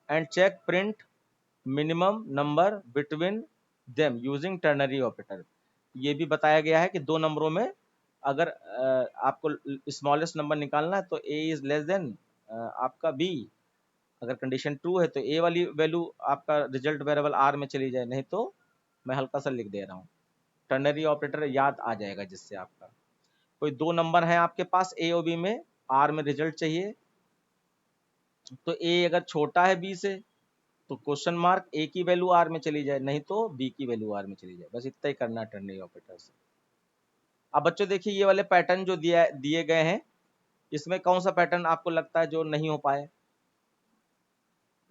and check print minimum number between them using ternary operator. ये भी बताया गया है कि 2 नंबरों में अगर आपको स्मॉलेस्ट नंबर निकालना है तो a इज लेस देन आपका b। अगर कंडीशन ट्रू है तो a वाली वैल्यू आपका रिजल्ट वेरिएबल r में चली जाए, नहीं तो मैं हल्का सा लिख दे रहा हूँ, टर्नरी ऑपरेटर याद आ जाएगा जिससे आपका कोई 2 नंबर है आपके पास a और b में, r में रिजल्ट चाहिए, तो a अगर छोटा है b से तो क्वेश्चन मार्क ए की वैल्यू आर में चली जाए, नहीं तो बी की वैल्यू आर में चली जाए। बस इतना ही करना है टर्नरी ऑपरेटर से। अब बच्चों देखिए ये वाले पैटर्न जो दिए गए हैं, इसमें कौन सा पैटर्न आपको लगता है जो नहीं हो पाए?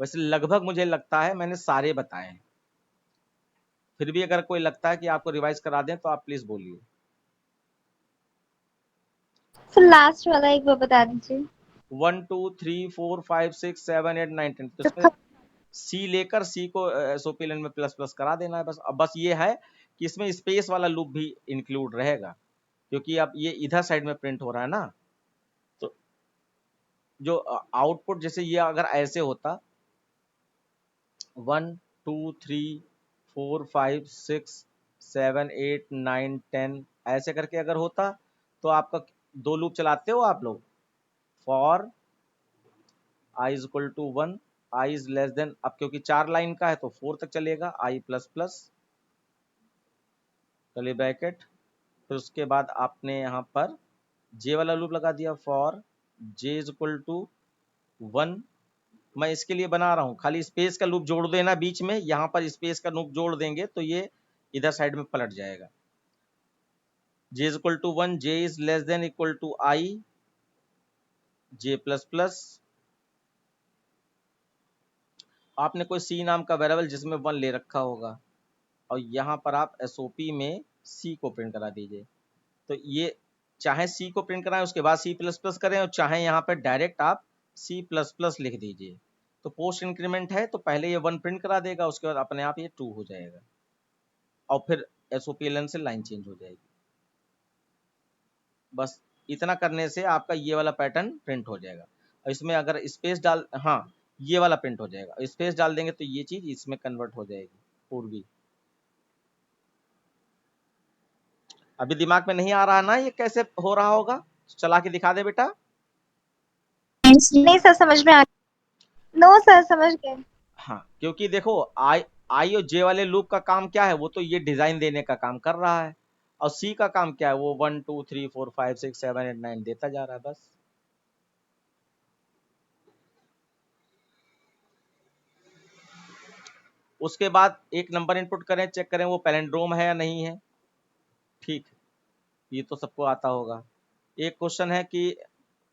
वैसे लगभग मुझे लगता है मैंने सारे बताए हैं, फिर भी अगर कोई लगता है कि आपको रिवाइज करा दें तो आप प्लीज बोलिए।
सर लास्ट वाला एक बार बता दीजिए।
1 2 3 4 5 6 7 8 9 10, तो इसमें सी लेकर सी को एसओपी लाइन में प्लस प्लस करा देना है बस। अब बस ये है कि इसमें स्पेस वाला लूप भी इंक्लूड रहेगा, क्योंकि अब ये इधर साइड में प्रिंट हो रहा है ना, तो जो आउटपुट जैसे ये अगर ऐसे होता 1 2 3 4 5 6 7 8 9 10 ऐसे करके अगर होता तो आपका 2 लूप चलाते हो आप लोग, for i is equal to 1 i is less than, अब क्योंकि 4 लाइन का है तो 4 तक चलेगा, i प्लस प्लस चलिए ब्रैकेट, फिर उसके बाद आपने यहाँ पर j वाला लूप लगा दिया, for j is equal to 1। मैं इसके लिए बना रहा हूँ, खाली स्पेस का लूप जोड़ देना बीच में, यहाँ पर स्पेस का लूप जोड़ देंगे तो ये इधर साइड में पलट जाएगा। j is equal to 1, j is less than equal to i, j plus plus, आपने कोई c नाम का वेरिएबल जिसमें 1 ले रखा होगा, और यहाँ पर आप एसओपी में c को प्रिंट करा दीजिए। तो ये चाहे सी को प्रिंट कराएं उसके बाद C++ करें, और चाहे यहाँ पे डायरेक्ट आप C++ लिख दीजिए। तो पोस्ट इंक्रीमेंट है तो पहले ये 1 प्रिंट करा देगा, उसके बाद अपने आप ये 2 हो जाएगा, और फिर SOPLN से लाइन चेंज हो जाएगी। बस इतना करने से आपका ये वाला पैटर्न प्रिंट हो जाएगा। और इसमें अगर स्पेस डाल, हाँ ये वाला प्रिंट हो जाएगा, स्पेस डाल देंगे तो ये चीज इसमें कन्वर्ट हो जाएगी पूर्वी। अभी दिमाग में नहीं आ रहा ना ये कैसे हो रहा होगा? चला के दिखा दे बेटा।
नहीं सर समझ में आ, नो सर समझ गए।
हाँ, क्योंकि देखो आई और जे वाले लूप का काम क्या है, वो तो ये डिजाइन देने का काम कर रहा है, और सी का काम क्या है, वो 1 2 3 4 5 6 7 8 9 देता जा रहा है बस। उसके बाद एक नंबर इनपुट करें, चेक करें वो पैलिंड्रोम है या नहीं है। ठीक, ये तो सबको आता होगा। एक क्वेश्चन है कि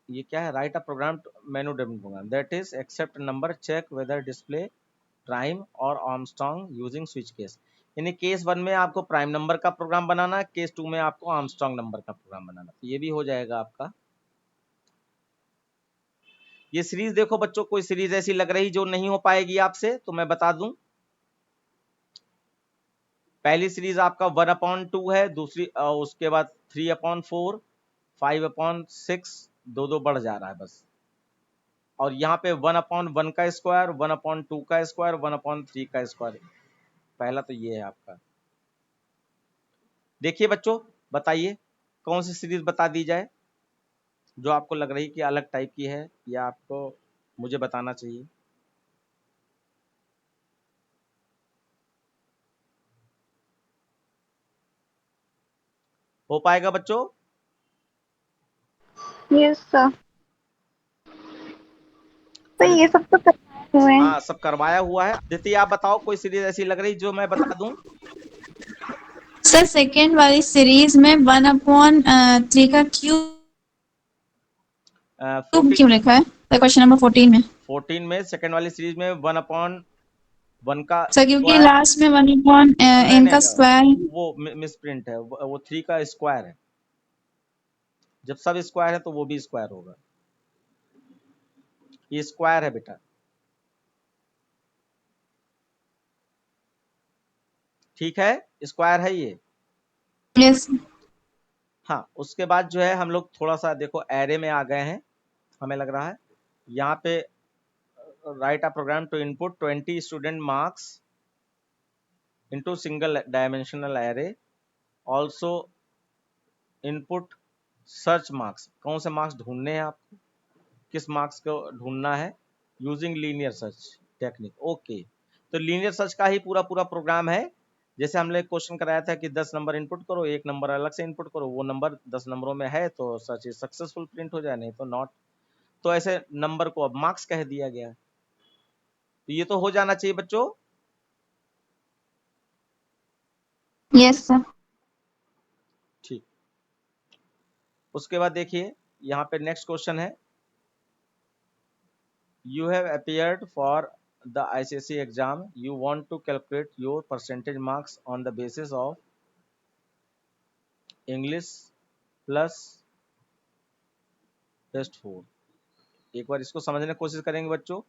ये क्या है, write a program menu driven program that is accept number check whether display prime और आर्मस्ट्रांग यूजिंग स्विच केस। यानी केस 1 में आपको प्राइम नंबर का प्रोग्राम बनाना है, केस 2 में आपको आर्मस्ट्रांग नंबर का प्रोग्राम बनाना। तो ये भी हो जाएगा आपका। ये सीरीज देखो बच्चों, कोई सीरीज ऐसी लग रही जो नहीं हो पाएगी आपसे तो मैं बता दूं। पहली सीरीज आपका 1/2 है, दूसरी उसके बाद 3/4, 5/6, 2 बढ़ जा रहा है बस। और यहाँ पे 1/1 का स्क्वायर, 1/2 का स्क्वायर, 1/3 का स्क्वायर। पहला तो ये है आपका। देखिए बच्चों, बताइए कौन सी सीरीज बता दी जाए जो आपको लग रही कि अलग टाइप की है, या आपको मुझे बताना चाहिए। हो पाएगा बच्चों?
Yes sir. तो ये सब तो करवाए हुए हैं।
हाँ, सब करवाया हुआ है। दीदी आप बताओ कोई सीरीज ऐसी लग रही जो मैं बता दूं।
सर सेकेंड वाली सीरीज में 1/3 का क्यूब
14
क्यों लिखा है क्वेश्चन नंबर 14 में?
14 में सेकंड वाली सीरीज में 1/1 का
सर क्योंकि
स्क्वायर,
लास्ट में 1/n का स्क्वायर।
वो मिसप्रिंट है, वो 3 का स्क्वायर है। जब सब स्क्वायर है तो वो भी स्क्वायर होगा। ये स्क्वायर है बेटा, ठीक है, स्क्वायर है ये।
यस।
हाँ, उसके बाद जो है हम लोग थोड़ा सा देखो एरे में आ गए हैं, हमें लग रहा है। यहाँ पे write a program to input 20 student marks into single dimensional array, also input search marks. कौन से मार्क्स ढूंढने हैं आपको, किस मार्क्स को ढूंढना है, using linear search technique. Okay, तो लीनियर सर्च का ही पूरा प्रोग्राम है। जैसे हमने एक क्वेश्चन कराया था कि 10 नंबर इनपुट करो, एक नंबर अलग से इनपुट करो, वो नंबर 10 नंबरों में है तो सर्च इज सक्सेसफुल प्रिंट हो जाए, नहीं तो नॉट। तो ऐसे नंबर को अब मार्क्स कह दिया गया। तो ये तो हो जाना चाहिए बच्चों।
Yes sir.
ठीक, उसके बाद देखिए यहाँ पे नेक्स्ट क्वेश्चन है, you have appeared for the ICSE exam, you want to calculate your percentage marks on the basis of English plus best 4। एक बार इसको समझने की कोशिश करेंगे बच्चों।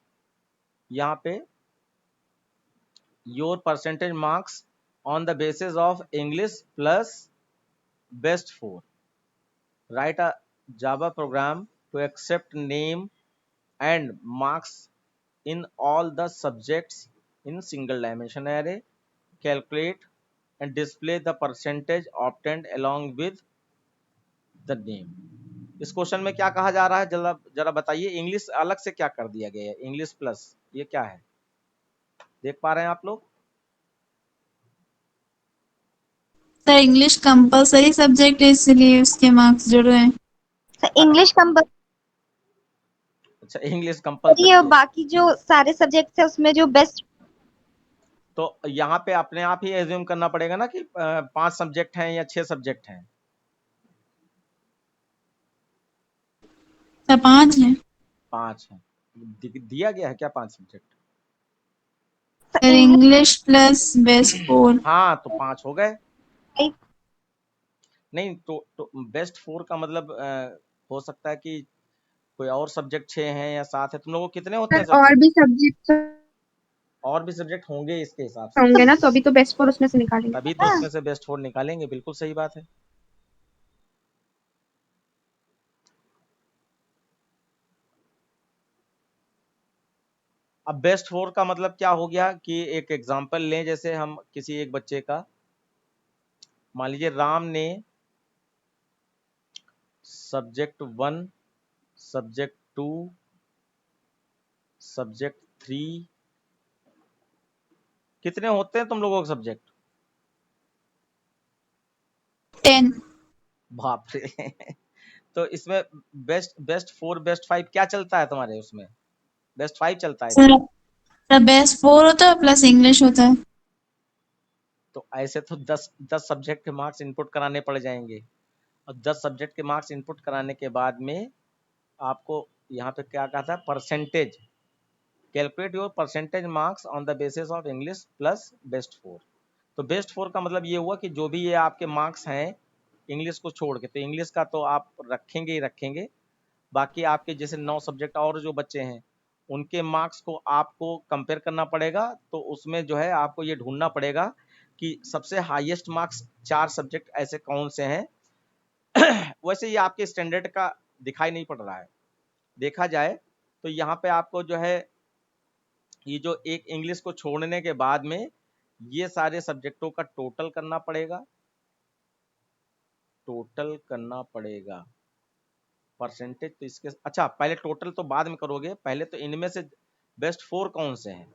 यहाँ पे your percentage marks on the basis of English plus best 4, write a Java program to accept name and marks in all the subjects in single dimension array, calculate and display the percentage obtained along with the name। इस question में क्या कहा जा रहा है, जरा बताइए। English अलग से क्या कर दिया गया है, इंग्लिश प्लस, ये क्या है, देख पा रहे हैं आप लोग?
सर इंग्लिश कंपलसरी सब्जेक्ट है इसलिए उसके मार्क्स जुड़े हैं।
इंग्लिश कंपल्सरी
अच्छा, इंग्लिश कंपलसरी
और
है।
बाकी जो सारे सब्जेक्ट्स है उसमें जो बेस्ट।
तो यहाँ पे अपने आप ही एज्यूम करना पड़ेगा ना कि 5 सब्जेक्ट हैं या 6 सब्जेक्ट हैं।
सर 5 है।
5 है, दिया गया है क्या 5 subject?
Sir English plus best 4।
हाँ, तो 5 हो गए। नहीं तो बेस्ट 4 का मतलब हो सकता है कि कोई और सब्जेक्ट 6 हैं या 7 है। तुम लोगों को कितने होते हैं
सर और
सब्जेक्ट?
भी सब्जेक्ट
और भी सब्जेक्ट होंगे इसके हिसाब से,
होंगे ना, तो अभी तो बेस्ट 4 उसमें से निकालेंगे।
तभी तो उसमें से बेस्ट 4 निकालेंगे। बिल्कुल सही बात है। अब बेस्ट 4 का मतलब क्या हो गया कि एक एग्जांपल लें, जैसे हम किसी एक बच्चे का, मान लीजिए राम ने सब्जेक्ट 1, सब्जेक्ट 2, सब्जेक्ट 3, कितने होते हैं तुम लोगों के सब्जेक्ट?
10।
बाप रे तो इसमें बेस्ट 4 बेस्ट 5 क्या चलता है तुम्हारे उसमें? बेस्ट 5 चलता है
सर
इसमें।
सर बेस्ट 4 होता है प्लस इंग्लिश होता है।
तो ऐसे तो 10 सब्जेक्ट के मार्क्स इनपुट कराने पड़ जाएंगे, और 10 सब्जेक्ट के मार्क्स इनपुट कराने के बाद में आपको यहाँ पे क्या कहा था, percentage, calculate your percentage marks on the basis of English plus best 4। तो बेस्ट 4 का मतलब ये हुआ कि जो भी ये आपके मार्क्स हैं इंग्लिश को छोड़ के, तो इंग्लिश का तो आप रखेंगे ही रखेंगे, बाकी आपके जैसे 9 सब्जेक्ट और जो बच्चे हैं उनके मार्क्स को आपको कंपेयर करना पड़ेगा। तो उसमें जो है आपको ये ढूंढना पड़ेगा कि सबसे हाईएस्ट मार्क्स 4 सब्जेक्ट ऐसे कौन से हैं। वैसे ये आपके स्टैंडर्ड का दिखाई नहीं पड़ रहा है। देखा जाए तो यहाँ पे आपको जो है ये जो एक इंग्लिश को छोड़ने के बाद में ये सारे सब्जेक्टों का टोटल करना पड़ेगा, टोटल करना पड़ेगा परसेंटेज। तो इसके अच्छा पहले टोटल तो बाद में करोगे, पहले तो इनमें से बेस्ट 4 कौन से हैं।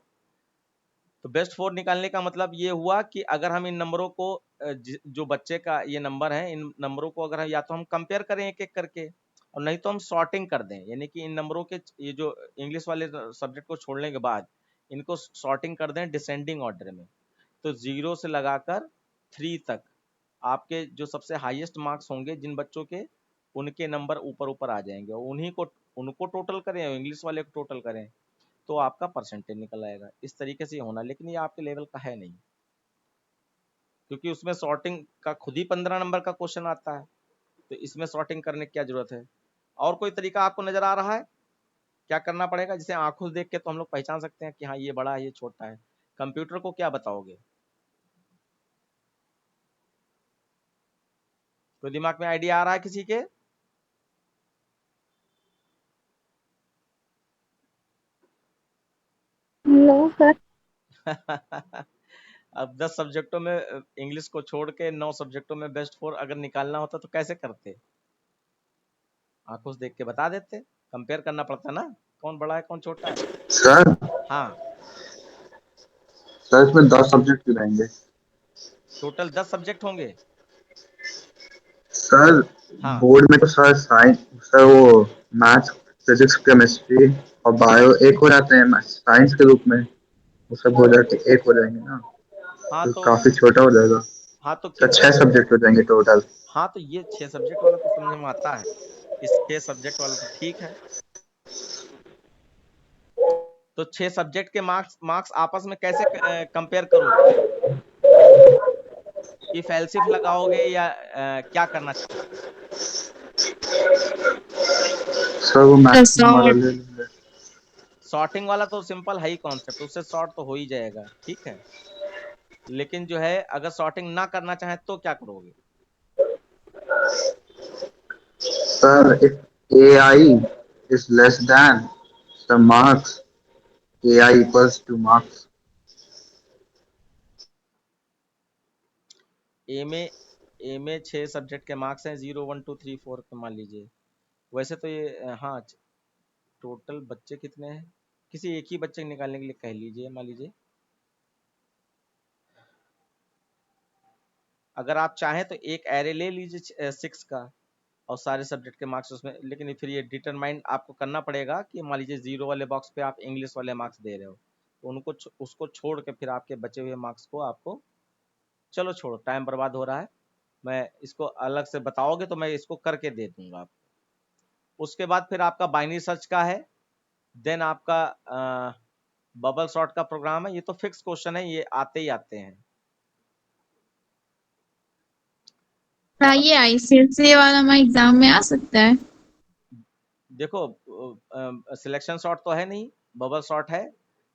तो बेस्ट 4 निकालने का मतलब ये हुआ कि अगर हम इन नंबरों को जो बच्चे का ये नंबर है, इन नंबरों को अगर या तो हम कंपेयर करें एक एक करके, और नहीं तो हम सॉर्टिंग कर दें, यानी कि इन नंबरों के ये जो इंग्लिश वाले सब्जेक्ट को छोड़ने के बाद इनको सॉर्टिंग कर दें डिसेंडिंग ऑर्डर में। तो 0 से लगाकर 3 तक आपके जो सबसे हाईएस्ट मार्क्स होंगे जिन बच्चों के, उनके नंबर ऊपर ऊपर आ जाएंगे, और उन्हीं को उनको टोटल करें, इंग्लिश वाले को टोटल करें, तो आपका परसेंटेज निकल आएगा। इस तरीके से होना, लेकिन ये आपके लेवल का है नहीं, क्योंकि उसमें सॉर्टिंग का खुद ही 15 नंबर का क्वेश्चन आता है, तो इसमें सॉर्टिंग करने की क्या जरूरत है। और कोई तरीका आपको नजर आ रहा है क्या करना पड़ेगा, जिसे आंखों देख के तो हम लोग पहचान सकते हैं कि हाँ ये बड़ा है ये छोटा है। कंप्यूटर को क्या बताओगे? कोई दिमाग में आइडिया आ रहा है किसी के?
No sir.
अब 10 सब्जेक्टों में इंग्लिश को छोड़ के 9 सब्जेक्टों में बेस्ट 4 अगर निकालना होता तो कैसे करते? आंखों से देख के बता देते, कंपेयर करना पड़ता ना, कौन बड़ा है कौन छोटा है।
सर
हाँ,
सर इसमें 10 सब्जेक्ट क्यों रहेंगे?
टोटल 10 सब्जेक्ट होंगे।
सर
हाँ
बोर्ड में तो सर साइंस, सर वो मैथ्स, फिजिक्स, केमिस्ट्री और बायो एक हो जाते हैं साइंस के रूप में, वो सब हो जाके एक हो जाएंगे ना,
हाँ
तो
तो
काफी छोटा हो जाएगा।
हाँ तो
सर
कितने
6 सब्जेक्ट हो जाएंगे टोटल।
हाँ तो ये 6 सब्जेक्ट वाला तो समझ में आता है, इस 6 सब्जेक्ट वाला तो ठीक है। तो 6 सब्जेक्ट के मार्क्स आपस में कैसे कंपेयर करोगे? इफ एल्सिफ लगाओगे या क्या करना चाहोगे?
सर वो मैक्सिमम वाला
सॉर्ट।
ले लेंगे।
सॉर्टिंग वाला तो सिंपल है ही कॉन्सेप्ट, उससे सॉर्ट तो हो ही जाएगा, ठीक है। लेकिन जो है अगर सॉर्टिंग ना करना चाहे तो क्या करोगे?
Sir if AI is less than the marks, AI equals to marks.
ए में 6 सब्जेक्ट के मार्क्स हैं, 0 1 2 3 4 के मान लीजिए। वैसे तो ये हाँ, टोटल बच्चे कितने हैं, किसी एक ही बच्चे को निकालने के लिए कह लीजिए, मान लीजिए अगर आप चाहें तो एक एरे ले लीजिए 6 का, और सारे सब्जेक्ट के मार्क्स उसमें, लेकिन फिर ये डिटरमाइन आपको करना पड़ेगा कि मान लीजिए 0 वाले बॉक्स पे आप इंग्लिश वाले मार्क्स दे रहे हो, तो उनको उसको छोड़ के फिर आपके बचे हुए मार्क्स को आपको, चलो छोड़ो टाइम बर्बाद हो रहा है, मैं इसको अलग से बताओगे तो मैं इसको करके दे दूंगा आपको। उसके बाद फिर आपका बाइनरी सर्च का है, देन आपका बबल सॉर्ट का प्रोग्राम है। ये तो फिक्स क्वेश्चन है, ये आते ही आते हैं।
क्या ये आईसीएसई वाला हमारे एग्जाम में आ सकता है?
देखो सिलेक्शन सॉर्ट तो है नहीं, बबल सॉर्ट है,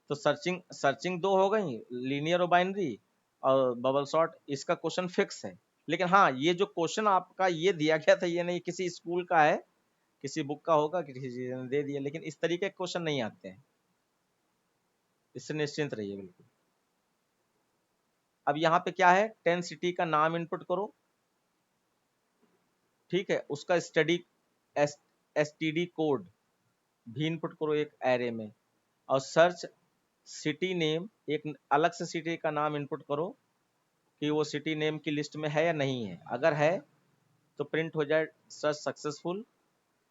तो सर्चिंग सर्चिंग दो हो गई, लीनियर और बाइनरी, और बबल सॉर्ट, इसका क्वेश्चन फिक्स है। लेकिन हाँ, ये जो क्वेश्चन आपका ये दिया गया था, ये नहीं किसी स्कूल का है, किसी बुक का होगा, किसी ने दे दिया, लेकिन इस तरीके के क्वेश्चन नहीं आते हैं, इससे निश्चिंत रहिए बिल्कुल। अब यहाँ पे क्या है, 10 सिटी का नाम इनपुट करो, ठीक है, उसका स्टडी एसटीडी कोड भी इनपुट करो एक एरे में, और सर्च सिटी नेम, एक अलग से सिटी का नाम इनपुट करो कि वो सिटी नेम की लिस्ट में है या नहीं है। अगर है तो प्रिंट हो जाए सर्च सक्सेसफुल,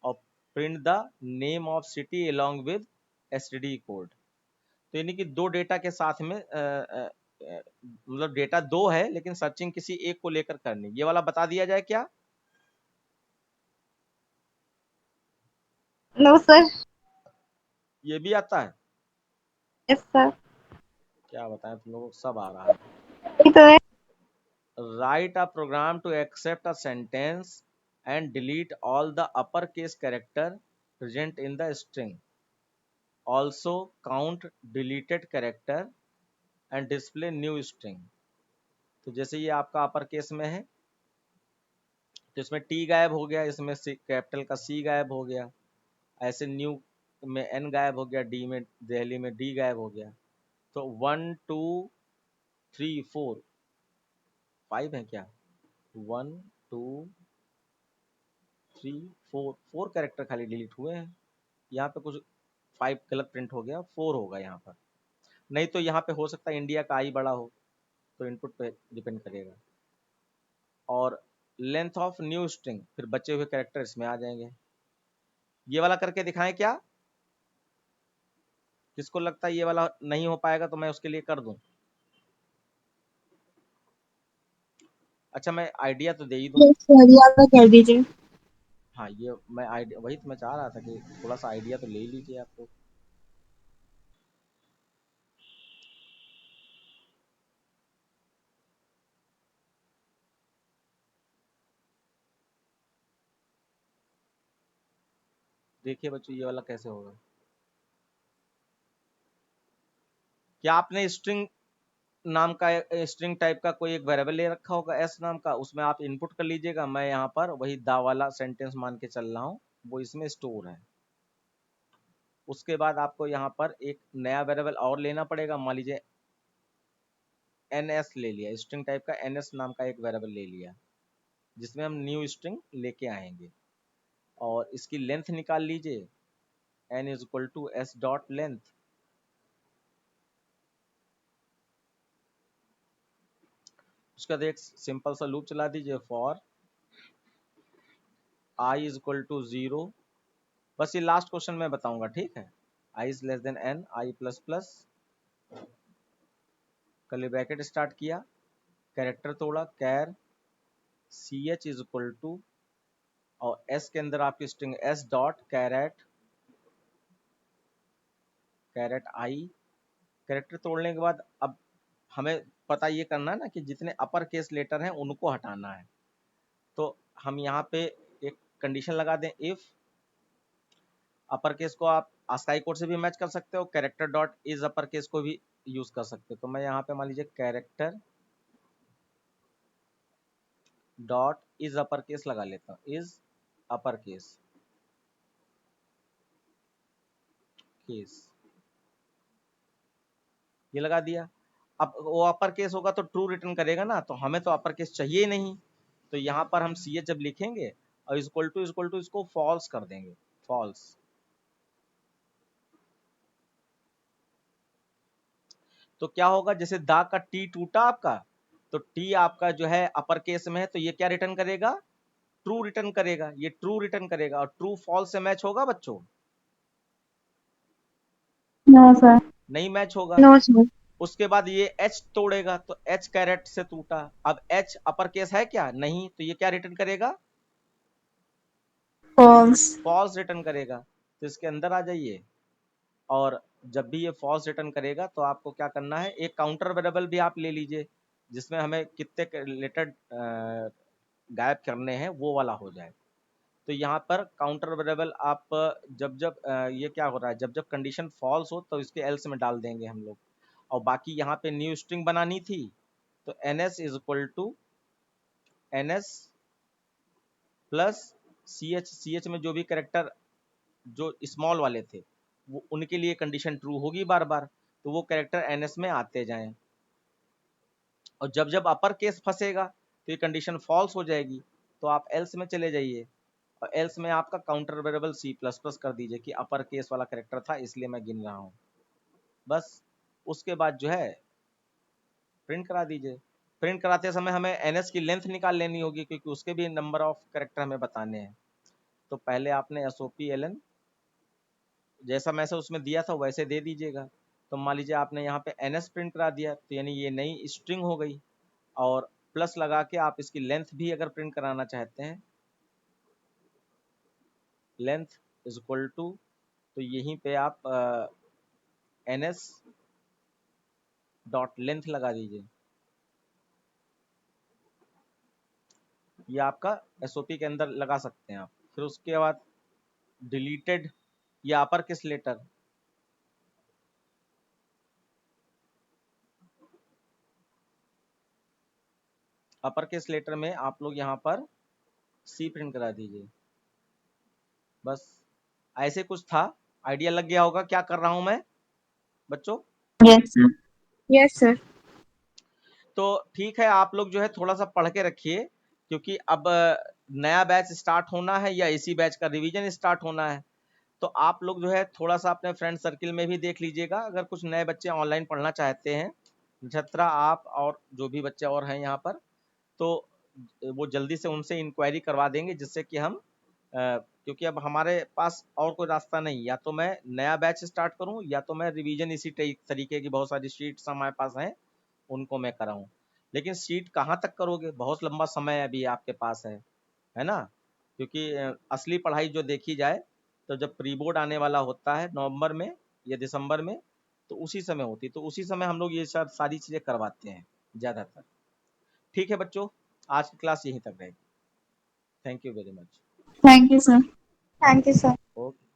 और print the name of city along with STD code. तो यानी कि दो डेटा के साथ में मतलब डेटा दो है, लेकिन सर्चिंग किसी एक को लेकर करनी। ये वाला बता दिया जाए क्या?
No sir.
ये भी आता है?
Yes sir.
क्या बताएं, तुम लोगों को सब आ रहा है।
ये तो है।
Write a program to accept a sentence and delete all the uppercase character present in the string. Also count deleted character and display new string. तो जैसे ये आपका अपर केस में है, तो इसमें टी गायब हो गया, इसमें कैपिटल का सी गायब हो गया, ऐसे न्यू में एन गायब हो गया, डी में दिल्ली में डी गायब हो गया। तो 1 2 3 4 5 है क्या, 1 2 3 4 कैरेक्टर खाली डिलीट हुए हैं। यहाँ पे कुछ 5 गलत प्रिंट हो गया, 4 होगा यहाँ पर। नहीं तो यहाँ पे हो सकता है इंडिया का आई बड़ा हो, तो इनपुट पे डिपेंड करेगा। और लेंथ ऑफ न्यू स्ट्रिंग, फिर बचे हुए कैरेक्टर इसमें आ जाएंगे। ये वाला करके दिखाएं क्या? किसको लगता है ये वाला नहीं हो पाएगा तो मैं उसके लिए कर दूं? अच्छा, मैं आइडिया तो दे ही दूं।
कर दीजिए।
हाँ, ये मैं आइडिया, वही तो मैं चाह रहा था कि थोड़ा सा आइडिया तो ले ही लीजिए आप लोग। देखिए बच्चों, ये वाला कैसे होगा। क्या आपने स्ट्रिंग नाम का, स्ट्रिंग टाइप का कोई एक वेरिएबल ले रखा होगा एस नाम का, उसमें आप इनपुट कर लीजिएगा। मैं यहाँ पर वही दा वाला सेंटेंस मान के चल रहा हूँ, वो इसमें स्टोर है। उसके बाद आपको यहाँ पर एक नया वेरिएबल और लेना पड़ेगा। मान लीजिए एनएस ले लिया, स्ट्रिंग टाइप का एनएस नाम का एक वेरिएबल ले लिया, जिसमें हम न्यू स्ट्रिंग लेके आएंगे। और इसकी लेंथ निकाल लीजिए, N is equal to S dot length. उसका एक सिंपल सा लूप चला दीजिए, for I is equal to 0। बस ये लास्ट क्वेश्चन मैं बताऊंगा, ठीक है। I is less than N, I plus plus, curly bracket start किया, कैरेक्टर तोड़ा, char C H is equal to, और एस के अंदर आपकी string S dot charAt, charAt I. Character तोड़ने के बाद अब हमें पता ये करना है ना कि जितने अपर केस लेटर हैं उनको हटाना है। तो हम यहाँ पे एक कंडीशन लगा दें, इफ अपर केस को आप आस्काई कोड से भी मैच कर सकते हो, character dot is upper case को भी यूज कर सकते हो। तो मैं यहाँ पे मान लीजिए character dot is upper case लगा लेता हूँ, इज अपर केस केस, ये लगा दिया। अब वो अपर केस होगा तो ट्रू रिटर्न करेगा ना, तो हमें तो अपर केस चाहिए ही नहीं। तो यहाँ पर हम सी एच जब लिखेंगे और इक्वल टू इसको फॉल्स कर देंगे, फॉल्स। तो क्या होगा, जैसे दा का टी टूटा आपका, तो टी आपका जो है अपर केस में है, तो ये क्या रिटर्न करेगा, ट्रू रिटर्न करेगा। ये ट्रू रिटर्न करेगा, और ट्रू फॉल्स से मैच होगा बच्चों?
No sir.
नहीं मैच होगा।
No sir.
उसके बाद ये एच तोड़ेगा, तो एच कैरेट से टूटा। अब एच अपर केस है क्या, नहीं, तो ये क्या रिटर्न करेगा,
फॉल्स।
फॉल्स रिटर्न करेगा। तो इसके अंदर आ जाइए, और जब भी ये फॉल्स रिटर्न करेगा तो आपको क्या करना है, एक काउंटर वेरिएबल भी आप ले लीजिए, जिसमें हमें कितने लेटर गायब करने हैं वो वाला हो जाए। तो यहाँ पर काउंटर वेरिएबल आप जब जब ये क्या हो रहा है, जब जब कंडीशन फॉल्स हो तो इसके एल्स में डाल देंगे हम लोग। और बाकी यहाँ पे न्यू स्ट्रिंग बनानी थी तो ns is equal to ns plus ch में जो भी करेक्टर जो स्मॉल वाले थे वो उनके लिए कंडीशन ट्रू होगी बार बार, तो वो कैरेक्टर ns में आते जाएं। और जब जब अपर केस फंसेगा तो ये कंडीशन फॉल्स हो जाएगी, तो आप एल्स में चले जाइए और एल्स में आपका काउंटर वेरिएबल C++ कर दीजिए कि अपर केस वाला कैरेक्टर था इसलिए मैं गिन रहा हूँ। बस उसके बाद जो है प्रिंट करा दीजिए। प्रिंट कराते समय हमें ns की लेंथ निकाल लेनी होगी क्योंकि उसके भी नंबर ऑफ कैरेक्टर हमें बताने हैं। तो पहले आपने SOP जैसा मैसेज उसमें दिया था वैसे दे दीजिएगा। तो मान लीजिए आपने यहाँ पे ns प्रिंट करा दिया तो यानी ये नई स्ट्रिंग हो गई, और प्लस लगा के आप इसकी लेंथ भी अगर प्रिंट कराना चाहते हैं, लेंथ इज इक्वल टू, तो यहीं पे आप ns डॉट लेंथ लगा दीजिए। ये आपका SOP के अंदर लगा सकते हैं आप। फिर उसके बाद डिलीटेड या upper case letter, upper case letter में आप लोग यहाँ पर C प्रिंट करा दीजिए। बस ऐसे कुछ था, आइडिया लग गया होगा क्या कर रहा हूं मैं बच्चों।
Yes sir. Yes sir.
तो ठीक है, आप लोग जो है थोड़ा सा पढ़ के रखिए क्योंकि अब नया बैच स्टार्ट होना है या इसी बैच का रिवीजन स्टार्ट होना है। तो आप लोग जो है थोड़ा सा अपने फ्रेंड सर्किल में भी देख लीजिएगा, अगर कुछ नए बच्चे ऑनलाइन पढ़ना चाहते हैं, नक्षत्रा आप और जो भी बच्चे और हैं यहाँ पर, तो वो जल्दी से उनसे इंक्वायरी करवा देंगे जिससे कि हम क्योंकि अब हमारे पास और कोई रास्ता नहीं, या तो मैं नया बैच स्टार्ट करूं या तो मैं रिवीजन इसी तरीके की बहुत सारी शीट्स हमारे पास हैं उनको मैं कराऊं। लेकिन शीट कहाँ तक करोगे, बहुत लंबा समय अभी आपके पास है ना। क्योंकि असली पढ़ाई जो देखी जाए तो जब प्री बोर्ड आने वाला होता है नवंबर में या दिसंबर में, तो उसी समय होती, तो उसी समय हम लोग ये सारी चीज़ें करवाते हैं ज़्यादातर। ठीक है बच्चों, आज की क्लास यहीं तक रहेगी। Thank you very much.
Thank you sir.
Thank you sir.
Okay.